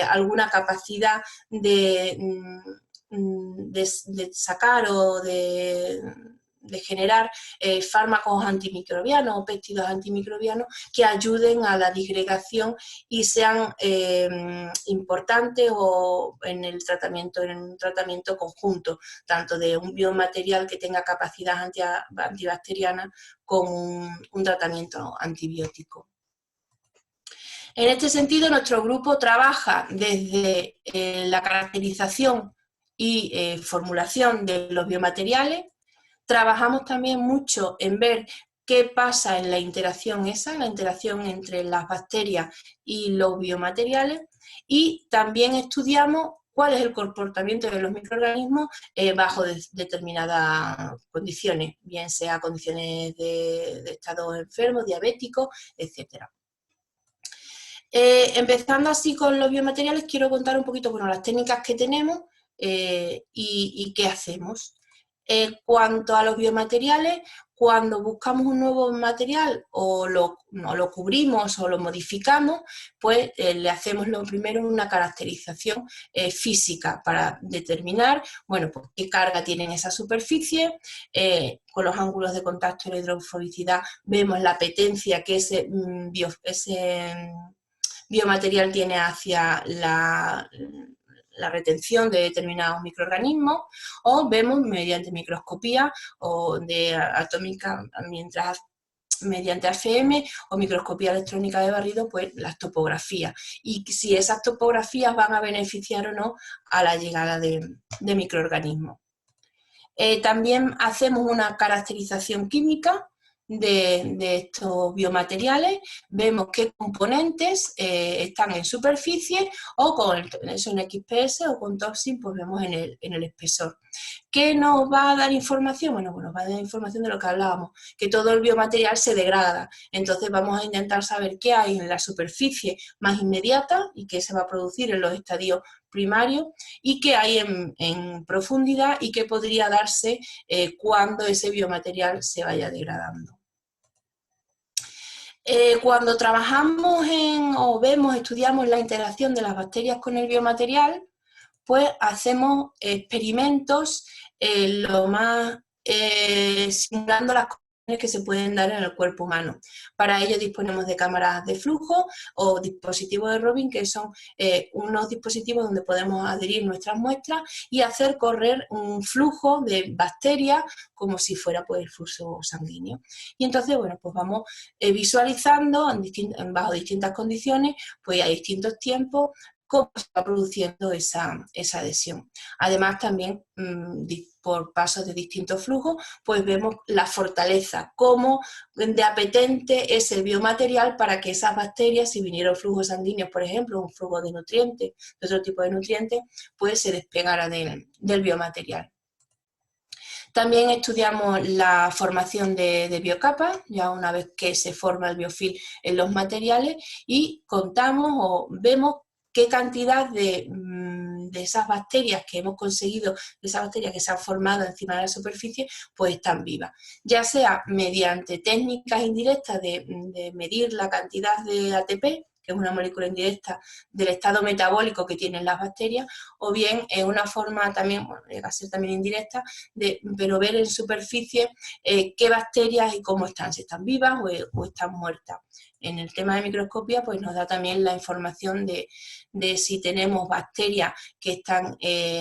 alguna capacidad de sacar o de generar fármacos antimicrobianos o péptidos antimicrobianos que ayuden a la disgregación y sean importantes o en un tratamiento conjunto, tanto de un biomaterial que tenga capacidad antibacteriana como un tratamiento antibiótico. En este sentido, nuestro grupo trabaja desde la caracterización y formulación de los biomateriales. Trabajamos también mucho en ver qué pasa en la interacción la interacción entre las bacterias y los biomateriales, y también estudiamos cuál es el comportamiento de los microorganismos bajo determinadas condiciones, bien sea condiciones de estado enfermo, diabético, etc. Empezando así con los biomateriales, quiero contar un poquito, bueno, las técnicas que tenemos y qué hacemos. En cuanto a los biomateriales, cuando buscamos un nuevo material o lo cubrimos o lo modificamos, pues le hacemos lo primero una caracterización física para determinar, bueno, pues qué carga tiene en esa superficie. Con los ángulos de contacto y la hidrofobicidad vemos la apetencia que ese biomaterial tiene hacia la retención de determinados microorganismos, o vemos mediante microscopía o atómica, mediante AFM o microscopía electrónica de barrido, pues las topografías, y si esas topografías van a beneficiar o no a la llegada de microorganismos. También hacemos una caracterización química de estos biomateriales, vemos qué componentes están en superficie, o con eso en XPS o con Toxin, pues vemos en el espesor. ¿Qué nos va a dar información? Bueno, pues nos va a dar información de lo que hablábamos, que todo el biomaterial se degrada. Entonces vamos a intentar saber qué hay en la superficie más inmediata y qué se va a producir en los estadios primarios, y qué hay en profundidad y qué podría darse cuando ese biomaterial se vaya degradando. Cuando trabajamos estudiamos la interacción de las bacterias con el biomaterial, pues hacemos experimentos simulando las condiciones que se pueden dar en el cuerpo humano. Para ello disponemos de cámaras de flujo o dispositivos de Robin, que son unos dispositivos donde podemos adherir nuestras muestras y hacer correr un flujo de bacterias como si fuera, pues, el flujo sanguíneo. Y entonces, bueno, pues vamos visualizando bajo distintas condiciones, pues a distintos tiempos, cómo se va produciendo esa adhesión. Además, también por pasos de distintos flujos, pues vemos la fortaleza, cómo de apetente es el biomaterial para que esas bacterias, si vinieron flujos sanguíneos, por ejemplo, un flujo de nutrientes, de otro tipo de nutrientes, pues se despegara del biomaterial. También estudiamos la formación de biocapas, ya una vez que se forma el biofilm en los materiales, y contamos o vemos qué cantidad de esas bacterias que hemos conseguido, de esas bacterias que se han formado encima de la superficie, pues están vivas. Ya sea mediante técnicas indirectas de medir la cantidad de ATP, que es una molécula indirecta del estado metabólico que tienen las bacterias, o bien en una forma también, bueno, llega a ser también indirecta, pero ver en superficie qué bacterias y cómo están, si están vivas o están muertas. En el tema de microscopía, pues nos da también la información de si tenemos bacterias que están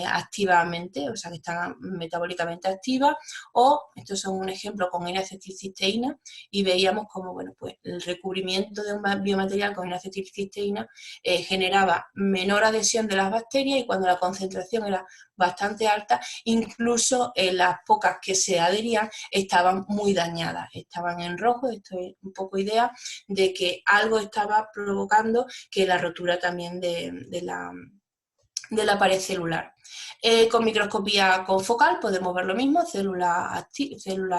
activamente, o sea, que están metabólicamente activas, o, estos son un ejemplo con N-acetilcisteína, y veíamos cómo, bueno, pues el recubrimiento de un biomaterial con N-acetilcisteína generaba menor adhesión de las bacterias, y cuando la concentración era bastante alta, incluso las pocas que se adherían estaban muy dañadas, estaban en rojo. Esto es un poco idea de que algo estaba provocando que la rotura también de de la pared celular. Con microscopía confocal podemos ver lo mismo, células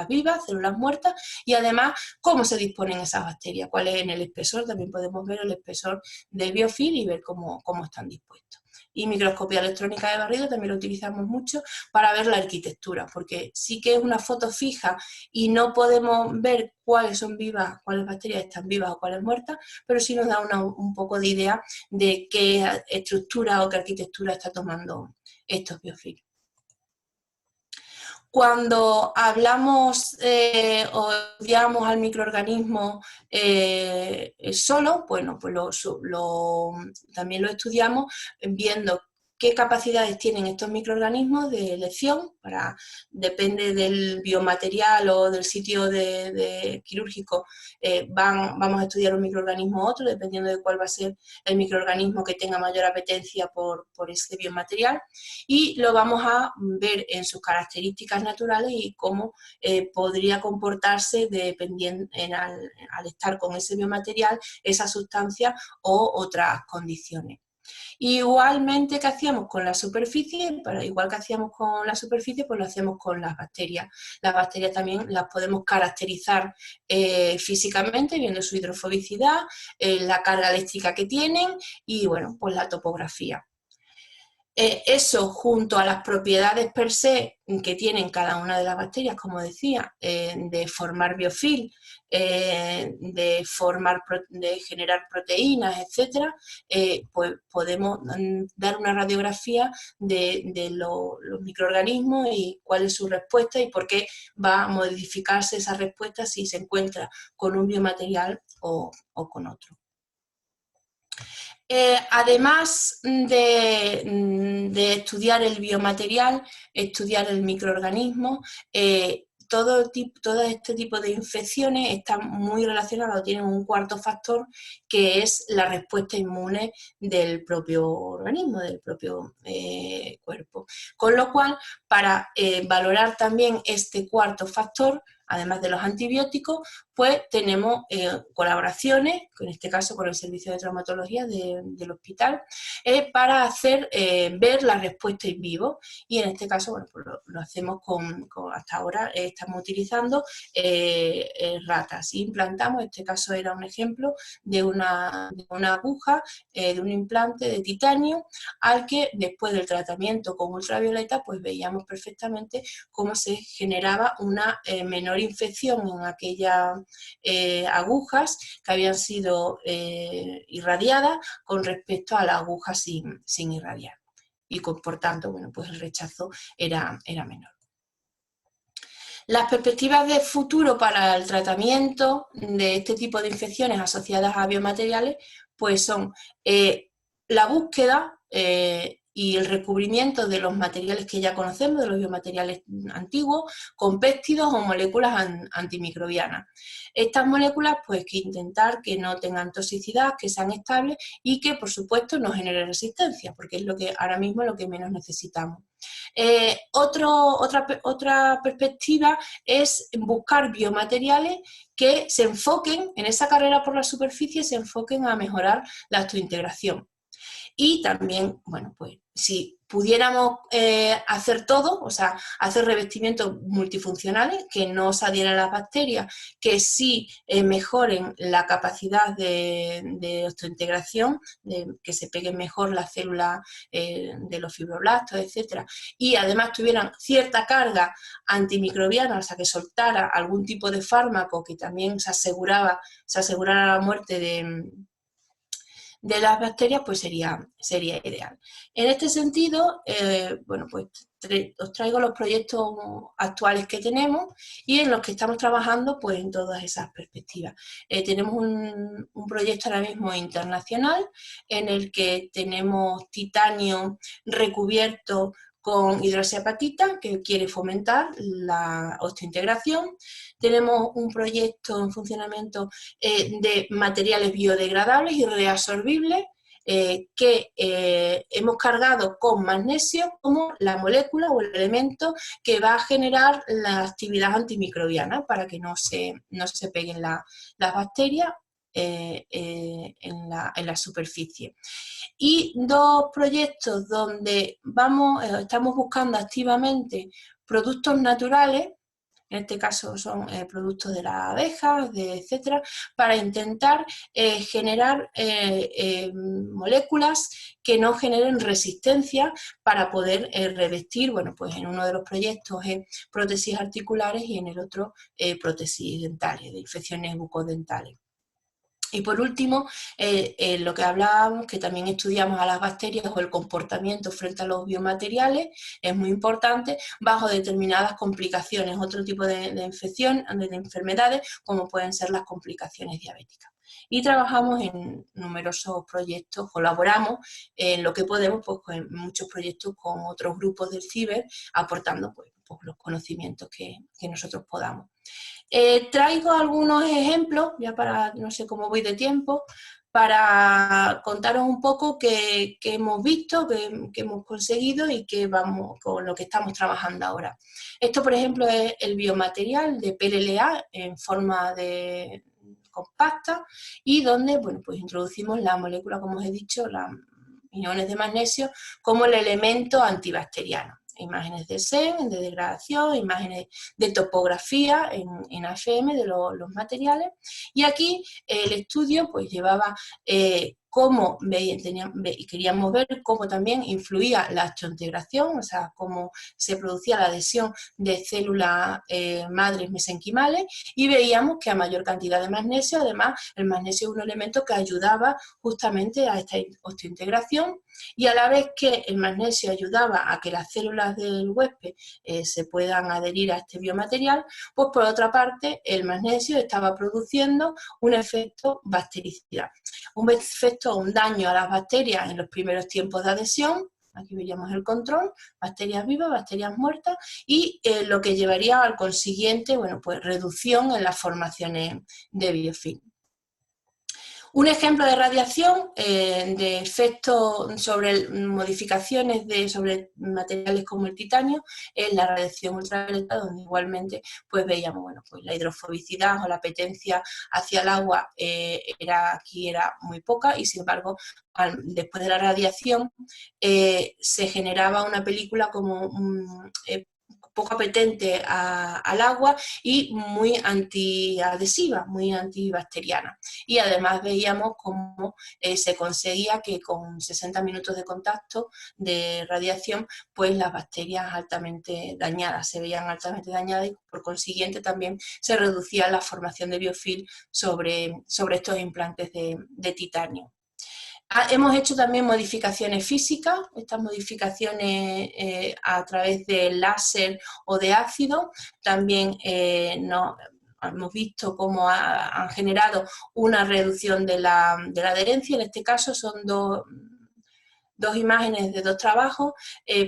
vivas, células muertas, y además cómo se disponen esas bacterias, cuál es en el espesor. También podemos ver el espesor del biofilm y ver cómo están dispuestos. Y microscopía electrónica de barrido también lo utilizamos mucho para ver la arquitectura, porque sí que es una foto fija y no podemos ver cuáles son vivas, cuáles bacterias están vivas o cuáles muertas, pero sí nos da un poco de idea de qué estructura o qué arquitectura está tomando estos biofilms. Cuando hablamos o estudiamos al microorganismo solo, bueno, pues también lo estudiamos viendo qué capacidades tienen estos microorganismos de elección, depende del biomaterial o del sitio quirúrgico, vamos a estudiar un microorganismo u otro, dependiendo de cuál va a ser el microorganismo que tenga mayor apetencia por ese biomaterial, y lo vamos a ver en sus características naturales y cómo podría comportarse dependiendo al estar con ese biomaterial, esa sustancia o otras condiciones. Igualmente que hacíamos con la superficie, igual que hacíamos con la superficie, pues lo hacemos con las bacterias. Las bacterias también las podemos caracterizar físicamente, viendo su hidrofobicidad, la carga eléctrica que tienen y, bueno, pues la topografía. Eso junto a las propiedades per se que tienen cada una de las bacterias, como decía, de formar biofilm, de generar proteínas, etcétera, pues podemos dar una radiografía de los microorganismos y cuál es su respuesta y por qué va a modificarse esa respuesta si se encuentra con un biomaterial o con otro. Además de estudiar el biomaterial, estudiar el microorganismo, todo este tipo de infecciones están muy relacionadas o tienen un cuarto factor que es la respuesta inmune del propio organismo, del propio cuerpo. Con lo cual, para valorar también este cuarto factor, además de los antibióticos, pues tenemos colaboraciones, en este caso con el servicio de traumatología del hospital, para hacer ver la respuesta in vivo. Y en este caso, bueno, pues lo hacemos hasta ahora estamos utilizando ratas. Y implantamos, en este caso era un ejemplo de una aguja, de un implante de titanio, al que después del tratamiento con ultravioleta, pues veíamos perfectamente cómo se generaba una menor infección en aquellas agujas que habían sido irradiadas con respecto a la aguja sin irradiar. Y por tanto, bueno, pues el rechazo era menor. Las perspectivas de futuro para el tratamiento de este tipo de infecciones asociadas a biomateriales, pues son la búsqueda y el recubrimiento de los materiales que ya conocemos, de los biomateriales antiguos, con péptidos o moléculas antimicrobianas. Estas moléculas, pues que intentar que no tengan toxicidad, que sean estables y que, por supuesto, no generen resistencia, porque es ahora mismo lo que menos necesitamos. Otra perspectiva es buscar biomateriales que se enfoquen en esa carrera por la superficie, se enfoquen a mejorar la osteointegración. Y también, bueno, pues si pudiéramos hacer todo, o sea, hacer revestimientos multifuncionales que no se adhieran a las bacterias, que sí mejoren la capacidad de osteointegración, que se peguen mejor las células de los fibroblastos, etcétera, y además tuvieran cierta carga antimicrobiana, o sea, que soltara algún tipo de fármaco que también se asegurara la muerte de las bacterias, pues sería ideal. En este sentido, bueno, pues os traigo los proyectos actuales que tenemos y en los que estamos trabajando pues en todas esas perspectivas. Tenemos un proyecto ahora mismo internacional en el que tenemos titanio recubierto con hidroxiapatita, que quiere fomentar la osteointegración. Tenemos un proyecto en funcionamiento de materiales biodegradables y reabsorbibles que hemos cargado con magnesio como la molécula o el elemento que va a generar la actividad antimicrobiana para que no se peguen las bacterias en la superficie. Y dos proyectos donde estamos buscando activamente productos naturales, en este caso son productos de las abejas, etcétera, para intentar generar moléculas que no generen resistencia para poder revestir, bueno, pues en uno de los proyectos prótesis articulares y en el otro prótesis dentales, de infecciones bucodentales. Y por último, lo que hablábamos, que también estudiamos a las bacterias o el comportamiento frente a los biomateriales, es muy importante, bajo determinadas complicaciones, otro tipo de infección, de enfermedades, como pueden ser las complicaciones diabéticas. Y trabajamos en numerosos proyectos, colaboramos en lo que podemos, pues en muchos proyectos con otros grupos del CIBER, aportando pues los conocimientos que nosotros podamos. Traigo algunos ejemplos, ya para, no sé cómo voy de tiempo, para contaros un poco qué hemos visto, qué hemos conseguido y con lo que estamos trabajando ahora. Esto, por ejemplo, es el biomaterial de PLLA en forma de compacta y donde, bueno, pues introducimos la molécula, como os he dicho, las iones de magnesio, como el elemento antibacteriano. Imágenes de SEM, de degradación, imágenes de topografía en AFM de los materiales. Y aquí el estudio pues llevaba cómo queríamos ver cómo también influía la osteointegración, o sea, cómo se producía la adhesión de células madres mesenquimales, y veíamos que a mayor cantidad de magnesio, además el magnesio es un elemento que ayudaba justamente a esta osteointegración, y a la vez que el magnesio ayudaba a que las células del huésped se puedan adherir a este biomaterial, pues por otra parte el magnesio estaba produciendo un efecto bactericida, un daño a las bacterias en los primeros tiempos de adhesión. Aquí veíamos el control, bacterias vivas, bacterias muertas, y lo que llevaría al consiguiente, bueno, pues reducción en las formaciones de biofilm. Un ejemplo de radiación, de efectos sobre modificaciones sobre materiales como el titanio, es la radiación ultravioleta, donde igualmente pues veíamos, bueno, pues la hidrofobicidad o la apetencia hacia el agua aquí era muy poca, y sin embargo después de la radiación se generaba una película como poco apetente al agua y muy antiadhesiva, muy antibacteriana. Y además veíamos cómo se conseguía que con 60 minutos de contacto de radiación, pues las bacterias altamente dañadas, se veían altamente dañadas, y por consiguiente también se reducía la formación de biofilm sobre estos implantes de titanio. Hemos hecho también modificaciones físicas, estas modificaciones a través de láser o de ácido. También hemos visto cómo han generado una reducción de la adherencia. En este caso son dos imágenes de dos trabajos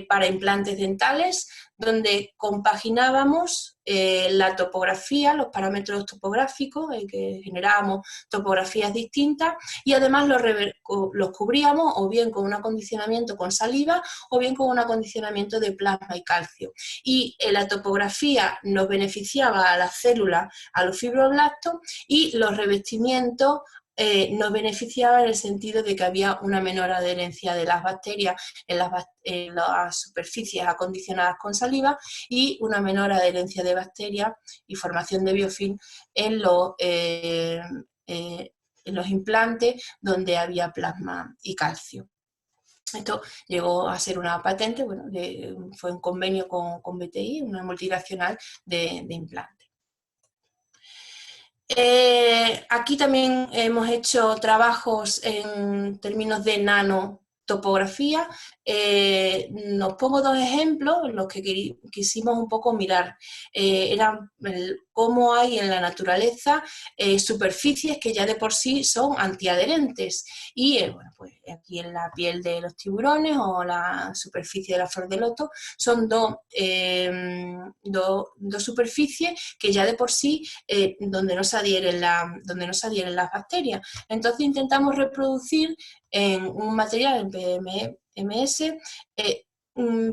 para implantes dentales, donde compaginábamos la topografía, los parámetros topográficos, que generábamos topografías distintas, y además los cubríamos o bien con un acondicionamiento con saliva o bien con un acondicionamiento de plasma y calcio. Y la topografía nos beneficiaba a las células, a los fibroblastos, y los revestimientos nos beneficiaba en el sentido de que había una menor adherencia de las bacterias en las superficies acondicionadas con saliva, y una menor adherencia de bacterias y formación de biofilm en los implantes donde había plasma y calcio. Esto llegó a ser una patente, bueno, fue un convenio con BTI, una multinacional de implantes. Aquí también hemos hecho trabajos en términos de nanotopografía. Nos pongo dos ejemplos en los que quisimos un poco mirar. Eran cómo hay en la naturaleza superficies que ya de por sí son antiadherentes. Y bueno, pues aquí en la piel de los tiburones o la superficie de la flor de loto son dos superficies que ya de por sí donde no se adhieren las bacterias. Entonces intentamos reproducir en un material, en PMS,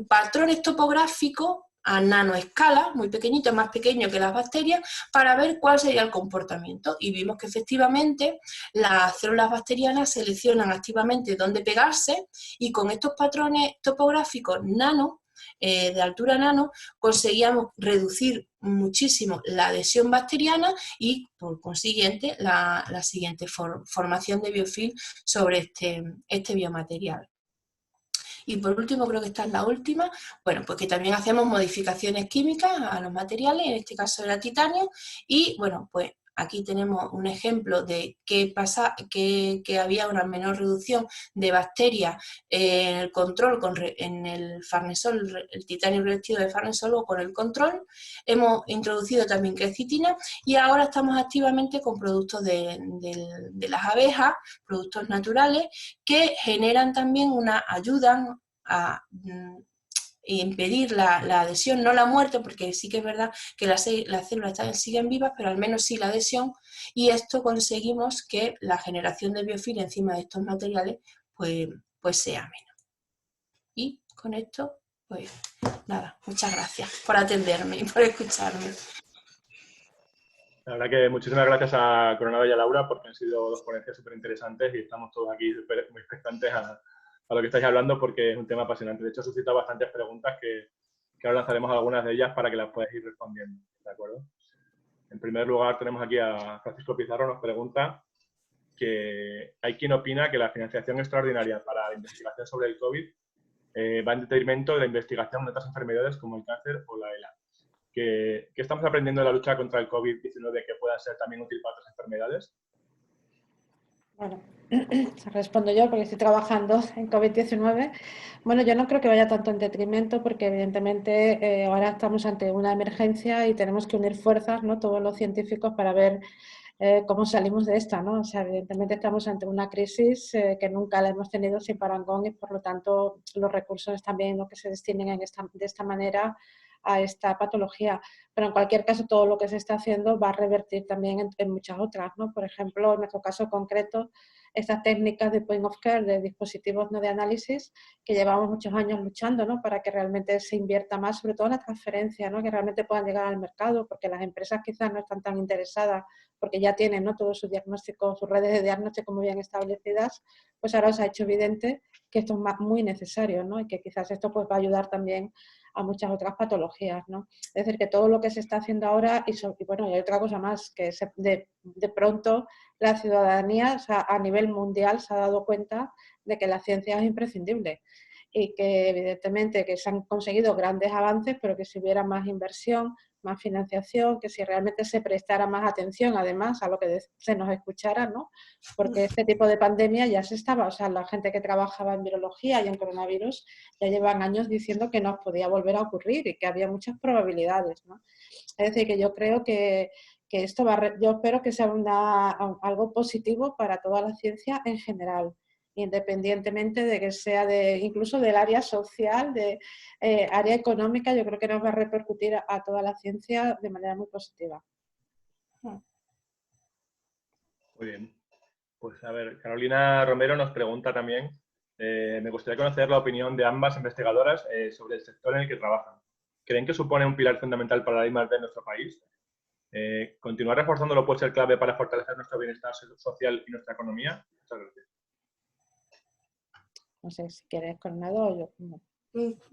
patrones topográficos a nanoescala, muy pequeñito, más pequeño que las bacterias, para ver cuál sería el comportamiento. Y vimos que efectivamente las células bacterianas seleccionan activamente dónde pegarse y con estos patrones topográficos nano, de altura nano, conseguíamos reducir muchísimo la adhesión bacteriana y, por consiguiente, la siguiente formación de biofilm sobre este biomaterial. Y por último, creo que esta es la última, bueno, pues que también hacemos modificaciones químicas a los materiales, en este caso era titanio, y bueno, pues aquí tenemos un ejemplo de qué pasa, que había una menor reducción de bacterias en el control, en el farnesol, el titanio revestido de farnesol o con el control. Hemos introducido también quercitina y ahora estamos activamente con productos de las abejas, productos naturales, que generan también ayudan a impedir la adhesión, no la muerte, porque sí que es verdad que las células siguen vivas, pero al menos sí la adhesión, y esto conseguimos que la generación de biofilm encima de estos materiales pues sea menos. Y con esto, pues nada, muchas gracias por atenderme y por escucharme. La verdad que muchísimas gracias a Coronado y a Laura porque han sido dos ponencias súper interesantes y estamos todos aquí muy expectantes a lo que estáis hablando porque es un tema apasionante. De hecho, suscita bastantes preguntas que ahora lanzaremos algunas de ellas para que las podáis ir respondiendo. ¿De acuerdo? En primer lugar, tenemos aquí a Francisco Pizarro, nos pregunta que hay quien opina que la financiación extraordinaria para la investigación sobre el COVID va en detrimento de la investigación de otras enfermedades como el cáncer o la ELA. ¿Qué estamos aprendiendo de la lucha contra el COVID-19 que pueda ser también útil para otras enfermedades? Bueno, respondo yo porque estoy trabajando en COVID-19. Bueno, yo no creo que vaya tanto en detrimento porque evidentemente ahora estamos ante una emergencia y tenemos que unir fuerzas, ¿no? Todos los científicos para ver cómo salimos de esta, ¿no? O sea, evidentemente estamos ante una crisis que nunca la hemos tenido sin parangón y por lo tanto los recursos también lo que se destinen de esta manera a esta patología. Pero en cualquier caso todo lo que se está haciendo va a revertir también en muchas otras, ¿no? Por ejemplo, en nuestro caso concreto, estas técnicas de point of care, de dispositivos no de análisis, que llevamos muchos años luchando, ¿no? Para que realmente se invierta más, sobre todo en la transferencia, ¿no? Que realmente puedan llegar al mercado, porque las empresas quizás no están tan interesadas porque ya tienen, ¿no? Todos sus diagnósticos, sus redes de diagnóstico muy bien establecidas, pues ahora se ha hecho evidente que esto es muy necesario, ¿no? Y que quizás esto pues, va a ayudar también a muchas otras patologías, ¿no? Es decir, que todo lo que se está haciendo ahora, y bueno, y hay otra cosa más, que de pronto la ciudadanía, o sea, a nivel mundial se ha dado cuenta de que la ciencia es imprescindible y que evidentemente que se han conseguido grandes avances, pero que si hubiera más inversión, más financiación, que si realmente se prestara más atención además a lo que se nos escuchara, ¿no? Porque este tipo de pandemia ya se estaba, o sea, la gente que trabajaba en virología y en coronavirus ya llevan años diciendo que nos podía volver a ocurrir y que había muchas probabilidades, ¿no? Es decir, que yo creo que esto yo espero que sea algo positivo para toda la ciencia en general, independientemente de que sea incluso del área social, de área económica, yo creo que nos va a repercutir a toda la ciencia de manera muy positiva. Muy bien. Pues a ver, Carolina Romero nos pregunta también, me gustaría conocer la opinión de ambas investigadoras sobre el sector en el que trabajan. ¿Creen que supone un pilar fundamental para la I+D en nuestro país? ¿Continuar reforzándolo puede ser clave para fortalecer nuestro bienestar social y nuestra economía? Muchas gracias. No sé si quieres Coronado o yo. No.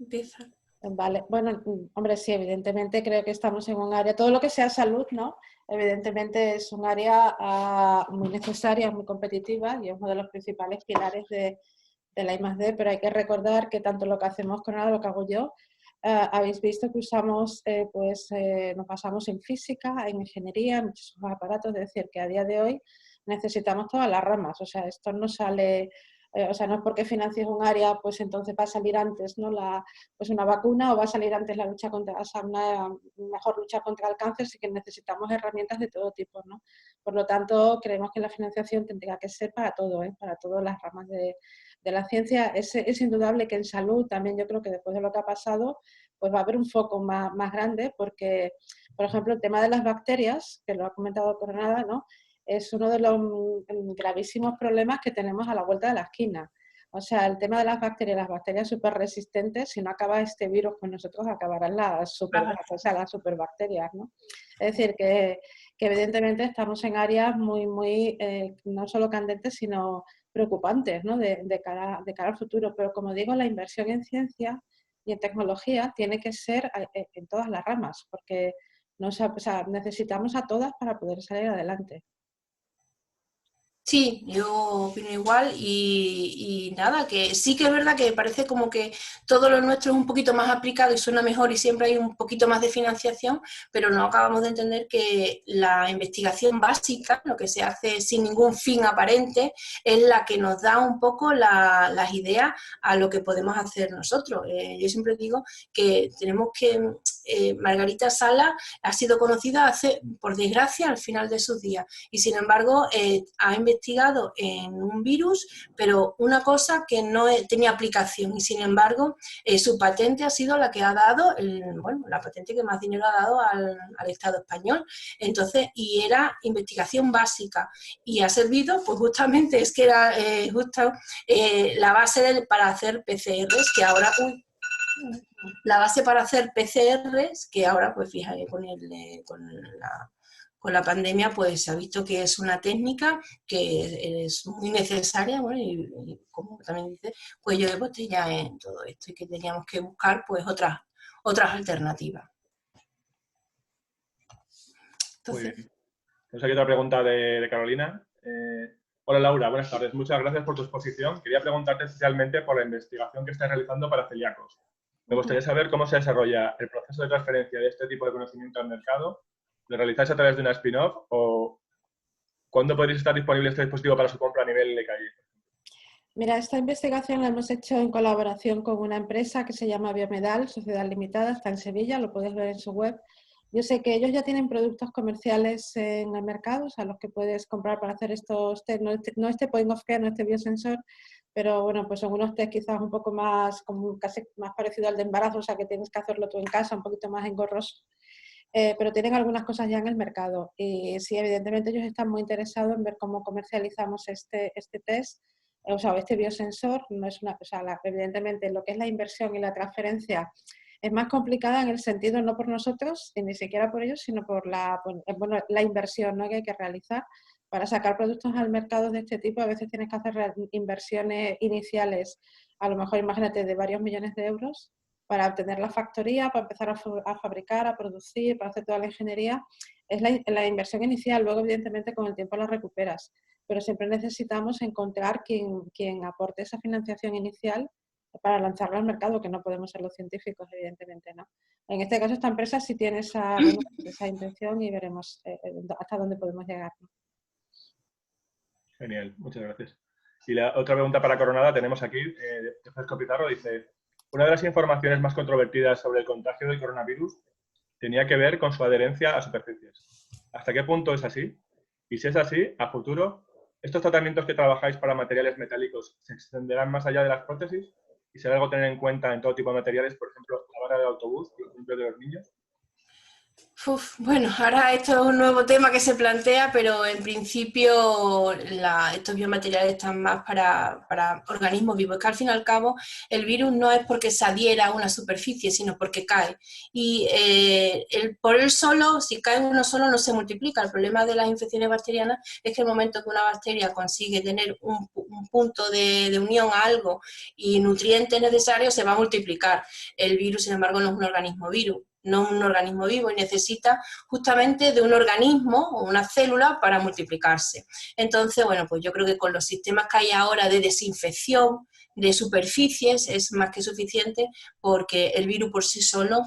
Empieza. Vale, bueno, hombre, sí, evidentemente creo que estamos en un área, todo lo que sea salud, ¿no? Evidentemente es un área muy necesaria, muy competitiva y es uno de los principales pilares de la I+D, pero hay que recordar que tanto lo que hacemos con lo que hago yo, habéis visto que usamos, nos basamos en física, en ingeniería, en muchos aparatos, es decir, que a día de hoy necesitamos todas las ramas, o sea, esto no sale... o sea, no es porque financies un área, pues entonces va a salir antes, ¿no? Pues una vacuna o va a salir antes la lucha contra, o sea, una mejor lucha contra el cáncer, sí que necesitamos herramientas de todo tipo, ¿no? Por lo tanto, creemos que la financiación tendría que ser para todo, para todas las ramas de la ciencia. Es indudable que en salud también yo creo que después de lo que ha pasado, pues va a haber un foco más grande porque, por ejemplo, el tema de las bacterias, que lo ha comentado Coronado, ¿no? Es uno de los gravísimos problemas que tenemos a la vuelta de la esquina. O sea, el tema de las bacterias súper resistentes, si no acaba este virus con nosotros, acabarán las superbacterias, ¿no? Es decir, que evidentemente estamos en áreas muy no solo candentes, sino preocupantes, ¿no? de cara al futuro. Pero como digo, la inversión en ciencia y en tecnología tiene que ser en todas las ramas, porque o sea, necesitamos a todas para poder salir adelante. Sí, yo opino igual y nada, que sí que es verdad que parece como que todo lo nuestro es un poquito más aplicado y suena mejor y siempre hay un poquito más de financiación, pero no acabamos de entender que la investigación básica, lo que se hace sin ningún fin aparente, es la que nos da un poco las ideas a lo que podemos hacer nosotros. Yo siempre digo que tenemos que... Margarita Sala ha sido conocida por desgracia, al final de sus días y sin embargo ha investigado en un virus, pero una cosa que no tenía aplicación y sin embargo su patente ha sido la que ha dado, la patente que más dinero ha dado al Estado español. Entonces, y era investigación básica y ha servido, pues justamente es que era la base para hacer PCRs, que ahora... la base para hacer PCRs, que ahora, pues fíjate, con la pandemia, pues se ha visto que es una técnica que es muy necesaria, bueno, y como también dice, cuello de botella en todo esto, y que teníamos que buscar pues otras alternativas. Muy Entonces, bien. Tenemos aquí otra pregunta de Carolina. Hola Laura, buenas tardes. Muchas gracias por tu exposición. Quería preguntarte especialmente por la investigación que estás realizando para celíacos. Me gustaría saber cómo se desarrolla el proceso de transferencia de este tipo de conocimiento al mercado. ¿Lo realizáis a través de una spin-off o cuándo podréis estar disponible este dispositivo para su compra a nivel de calle? Mira, esta investigación la hemos hecho en colaboración con una empresa que se llama Biomedal, Sociedad Limitada, está en Sevilla, lo puedes ver en su web. Yo sé que ellos ya tienen productos comerciales en el mercado, o sea, los que puedes comprar para hacer estos test, no este point of care, no este biosensor, pero bueno, pues son unos test quizás un poco más, como casi más parecido al de embarazo, o sea, que tienes que hacerlo tú en casa, un poquito más engorroso. Pero tienen algunas cosas ya en el mercado y sí, evidentemente ellos están muy interesados en ver cómo comercializamos este test, o sea, este biosensor. No es una, o sea, evidentemente lo que es la inversión y la transferencia es más complicada en el sentido, no por nosotros, y ni siquiera por ellos, sino por la inversión, ¿no?, que hay que realizar. Para sacar productos al mercado de este tipo, a veces tienes que hacer inversiones iniciales, a lo mejor imagínate, de varios millones de euros, para obtener la factoría, para empezar a fabricar, a producir, para hacer toda la ingeniería. Es la inversión inicial, luego evidentemente con el tiempo la recuperas, pero siempre necesitamos encontrar quien aporte esa financiación inicial para lanzarlo al mercado, que no podemos ser los científicos, evidentemente, ¿no? En este caso, esta empresa sí tiene esa intención y veremos hasta dónde podemos llegar, ¿no? Genial, muchas gracias. Y la otra pregunta para Coronada tenemos aquí, de Francesco Pizarro, dice: una de las informaciones más controvertidas sobre el contagio del coronavirus tenía que ver con su adherencia a superficies. ¿Hasta qué punto es así? Y si es así, a futuro, ¿estos tratamientos que trabajáis para materiales metálicos se extenderán más allá de las prótesis? ¿Y será algo a tener en cuenta en todo tipo de materiales, por ejemplo, la vara del autobús, por ejemplo, de los niños? Bueno, ahora esto es un nuevo tema que se plantea, pero en principio estos biomateriales están más para organismos vivos. Es que al fin y al cabo el virus no es porque se adhiera a una superficie, sino porque cae. Y por él solo, si cae uno solo, no se multiplica. El problema de las infecciones bacterianas es que el momento que una bacteria consigue tener un punto de unión a algo y nutrientes necesarios, se va a multiplicar. El virus, sin embargo, no es un organismo virus, no un organismo vivo, y necesita justamente de un organismo o una célula para multiplicarse. Entonces, bueno, pues yo creo que con los sistemas que hay ahora de desinfección de superficies es más que suficiente, porque el virus por sí solo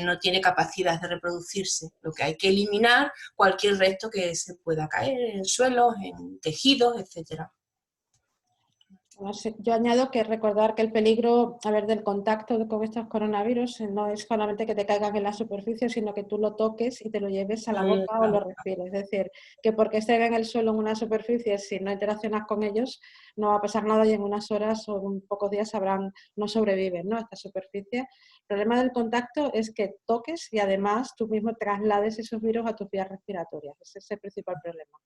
no tiene capacidad de reproducirse. Lo que hay que eliminar cualquier resto que se pueda caer en suelos, en tejidos, etcétera. Yo añado que recordar que el peligro, del contacto con estos coronavirus no es solamente que te caigan en la superficie, sino que tú lo toques y te lo lleves a la boca o lo respires. Es decir, que porque estén en el suelo en una superficie, si no interaccionas con ellos, no va a pasar nada y en unas horas o en pocos días no sobreviven, ¿no?, a esta superficie. El problema del contacto es que toques y además tú mismo traslades esos virus a tus vías respiratorias. Ese es el principal problema.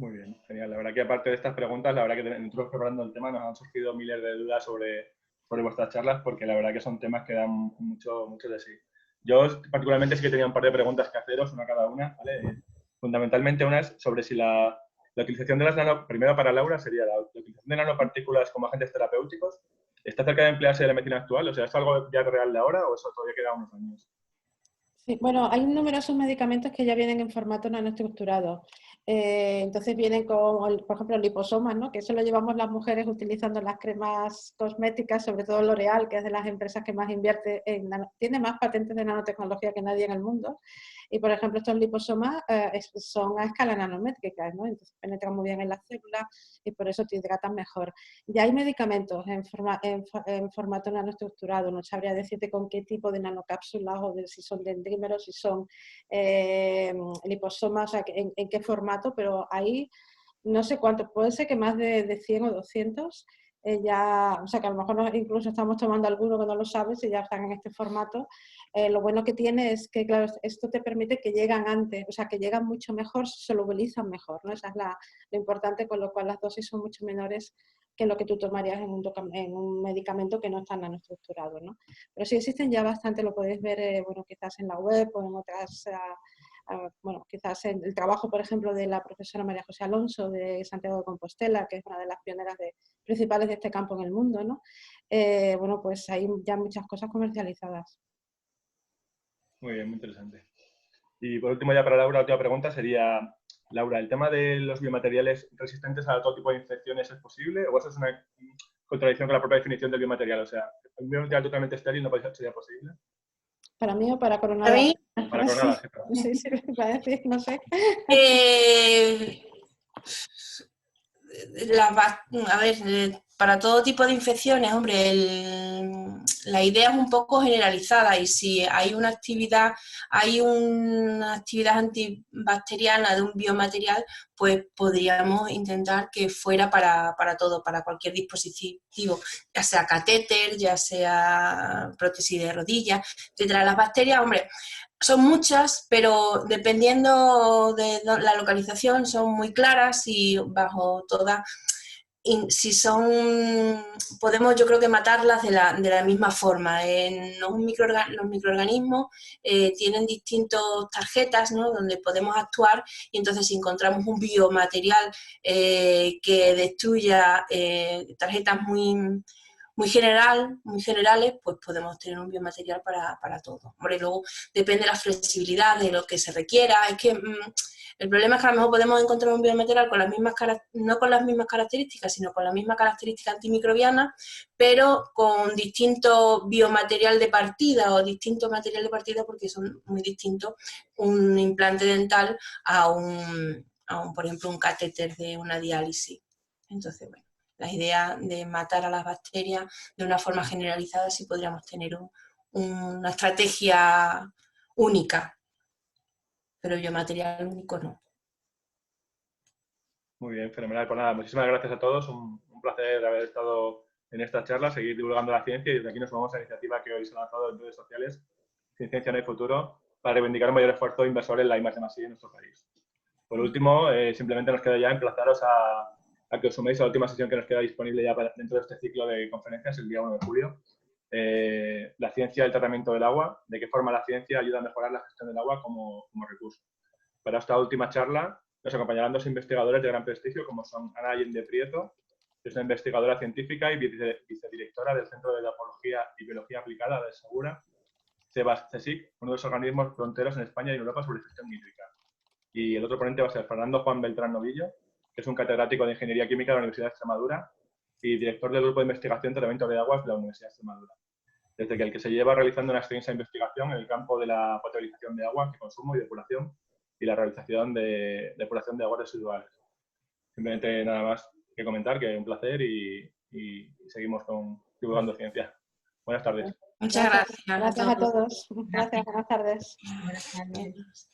Muy bien, genial. La verdad que aparte de estas preguntas, la verdad que nosotros preparando el tema nos han surgido miles de dudas sobre vuestras charlas, porque la verdad que son temas que dan mucho de sí. Yo particularmente sí que tenía un par de preguntas que haceros, una cada una, ¿vale? Fundamentalmente una es sobre si la utilización de las primero para Laura sería la utilización de nanopartículas como agentes terapéuticos. ¿Está cerca de emplearse en la medicina actual? O sea, ¿es algo ya real de ahora o eso todavía queda unos años? Sí, bueno, hay numerosos medicamentos que ya vienen en formato nanoestructurado. Entonces vienen con, por ejemplo, liposomas, ¿no? Que eso lo llevamos las mujeres utilizando las cremas cosméticas, sobre todo L'Oréal, que es de las empresas que más invierte tiene más patentes de nanotecnología que nadie en el mundo. Y, por ejemplo, estos liposomas son a escala nanométrica, ¿no? Entonces penetran muy bien en las células y por eso te hidratan mejor. Ya hay medicamentos en formato nanoestructurado, no sabría decirte con qué tipo de nanocápsulas o si son dendrímeros, si son liposomas, o sea, en qué formato, pero ahí no sé cuántos, puede ser que más de 100 o 200 ya, o sea que a lo mejor incluso estamos tomando alguno que no lo sabes y ya están en este formato. Lo bueno que tiene es que, claro, esto te permite que llegan antes, o sea, que llegan mucho mejor, se solubilizan mejor, ¿no? Esa es lo importante, con lo cual las dosis son mucho menores que lo que tú tomarías en un medicamento que no está nanoestructurado, ¿no? Pero sí existen ya bastante, lo podéis ver, bueno, quizás en la web o en otras... bueno, quizás en el trabajo, por ejemplo, de la profesora María José Alonso de Santiago de Compostela, que es una de las pioneras principales de este campo en el mundo, ¿no? Bueno, pues hay ya muchas cosas comercializadas. Muy bien, muy interesante. Y por último, ya para Laura, la última pregunta sería, Laura, ¿el tema de los biomateriales resistentes a todo tipo de infecciones es posible? ¿O eso es una contradicción con la propia definición del biomaterial? O sea, ¿un biomaterial totalmente estéril no sería posible? ¿Para mí o para A coronavirus? mí, Para coronadas, Sí, sí, me parece, no sé. a ver, para todo tipo de infecciones, hombre, la idea es un poco generalizada y si hay una actividad antibacteriana de un biomaterial, pues podríamos intentar que fuera para todo, para cualquier dispositivo, ya sea catéter, ya sea prótesis de rodilla, etcétera. Las bacterias, hombre, son muchas, pero dependiendo de la localización son muy claras y bajo toda, si son, podemos yo creo que matarlas de la misma forma. Los microorganismos tienen distintas tarjetas, ¿no? Donde podemos actuar y entonces si encontramos un biomaterial que destruya tarjetas muy generales, pues podemos tener un biomaterial para todo. Hombre, luego depende de la flexibilidad, de lo que se requiera. Es que el problema es que a lo mejor podemos encontrar un biomaterial con no con las mismas características, sino con la misma característica antimicrobiana, pero con distinto biomaterial de partida o distinto material de partida porque son muy distintos un implante dental a por ejemplo, un catéter de una diálisis. Entonces, bueno, la idea de matar a las bacterias de una forma generalizada sí podríamos tener una estrategia única, pero biomaterial único no. Muy bien, fenomenal. Pues nada, muchísimas gracias a todos. Un placer haber estado en esta charla, seguir divulgando la ciencia y desde aquí nos vamos a la iniciativa que hoy se ha lanzado en redes sociales, Sin Ciencia No Hay Futuro, para reivindicar un mayor esfuerzo inversor en la I+D+I en nuestro país. Por último, simplemente nos queda ya emplazaros a que os suméis a la última sesión que nos queda disponible ya dentro de este ciclo de conferencias, el día 1 de julio. La ciencia del tratamiento del agua, de qué forma la ciencia ayuda a mejorar la gestión del agua como recurso. Para esta última charla nos acompañarán dos investigadores de gran prestigio, como son Ana Allende Prieto, que es una investigadora científica y vicedirectora del Centro de Apología y Biología Aplicada de Segura, CSIC, uno de los organismos fronteros en España y en Europa sobre gestión hídrica. Y el otro ponente va a ser Fernando Juan Beltrán Novillo, que es un catedrático de Ingeniería Química de la Universidad de Extremadura y director del Grupo de Investigación Tratamiento de Aguas de la Universidad de Extremadura. Desde que se lleva realizando una extensa investigación en el campo de la potabilización de agua, de consumo y depuración, y la realización de depuración de aguas residuales. Simplemente nada más que comentar, que es un placer y seguimos divulgando ciencia. Buenas tardes. Muchas gracias. Gracias a todos. Gracias, buenas tardes. Buenas tardes.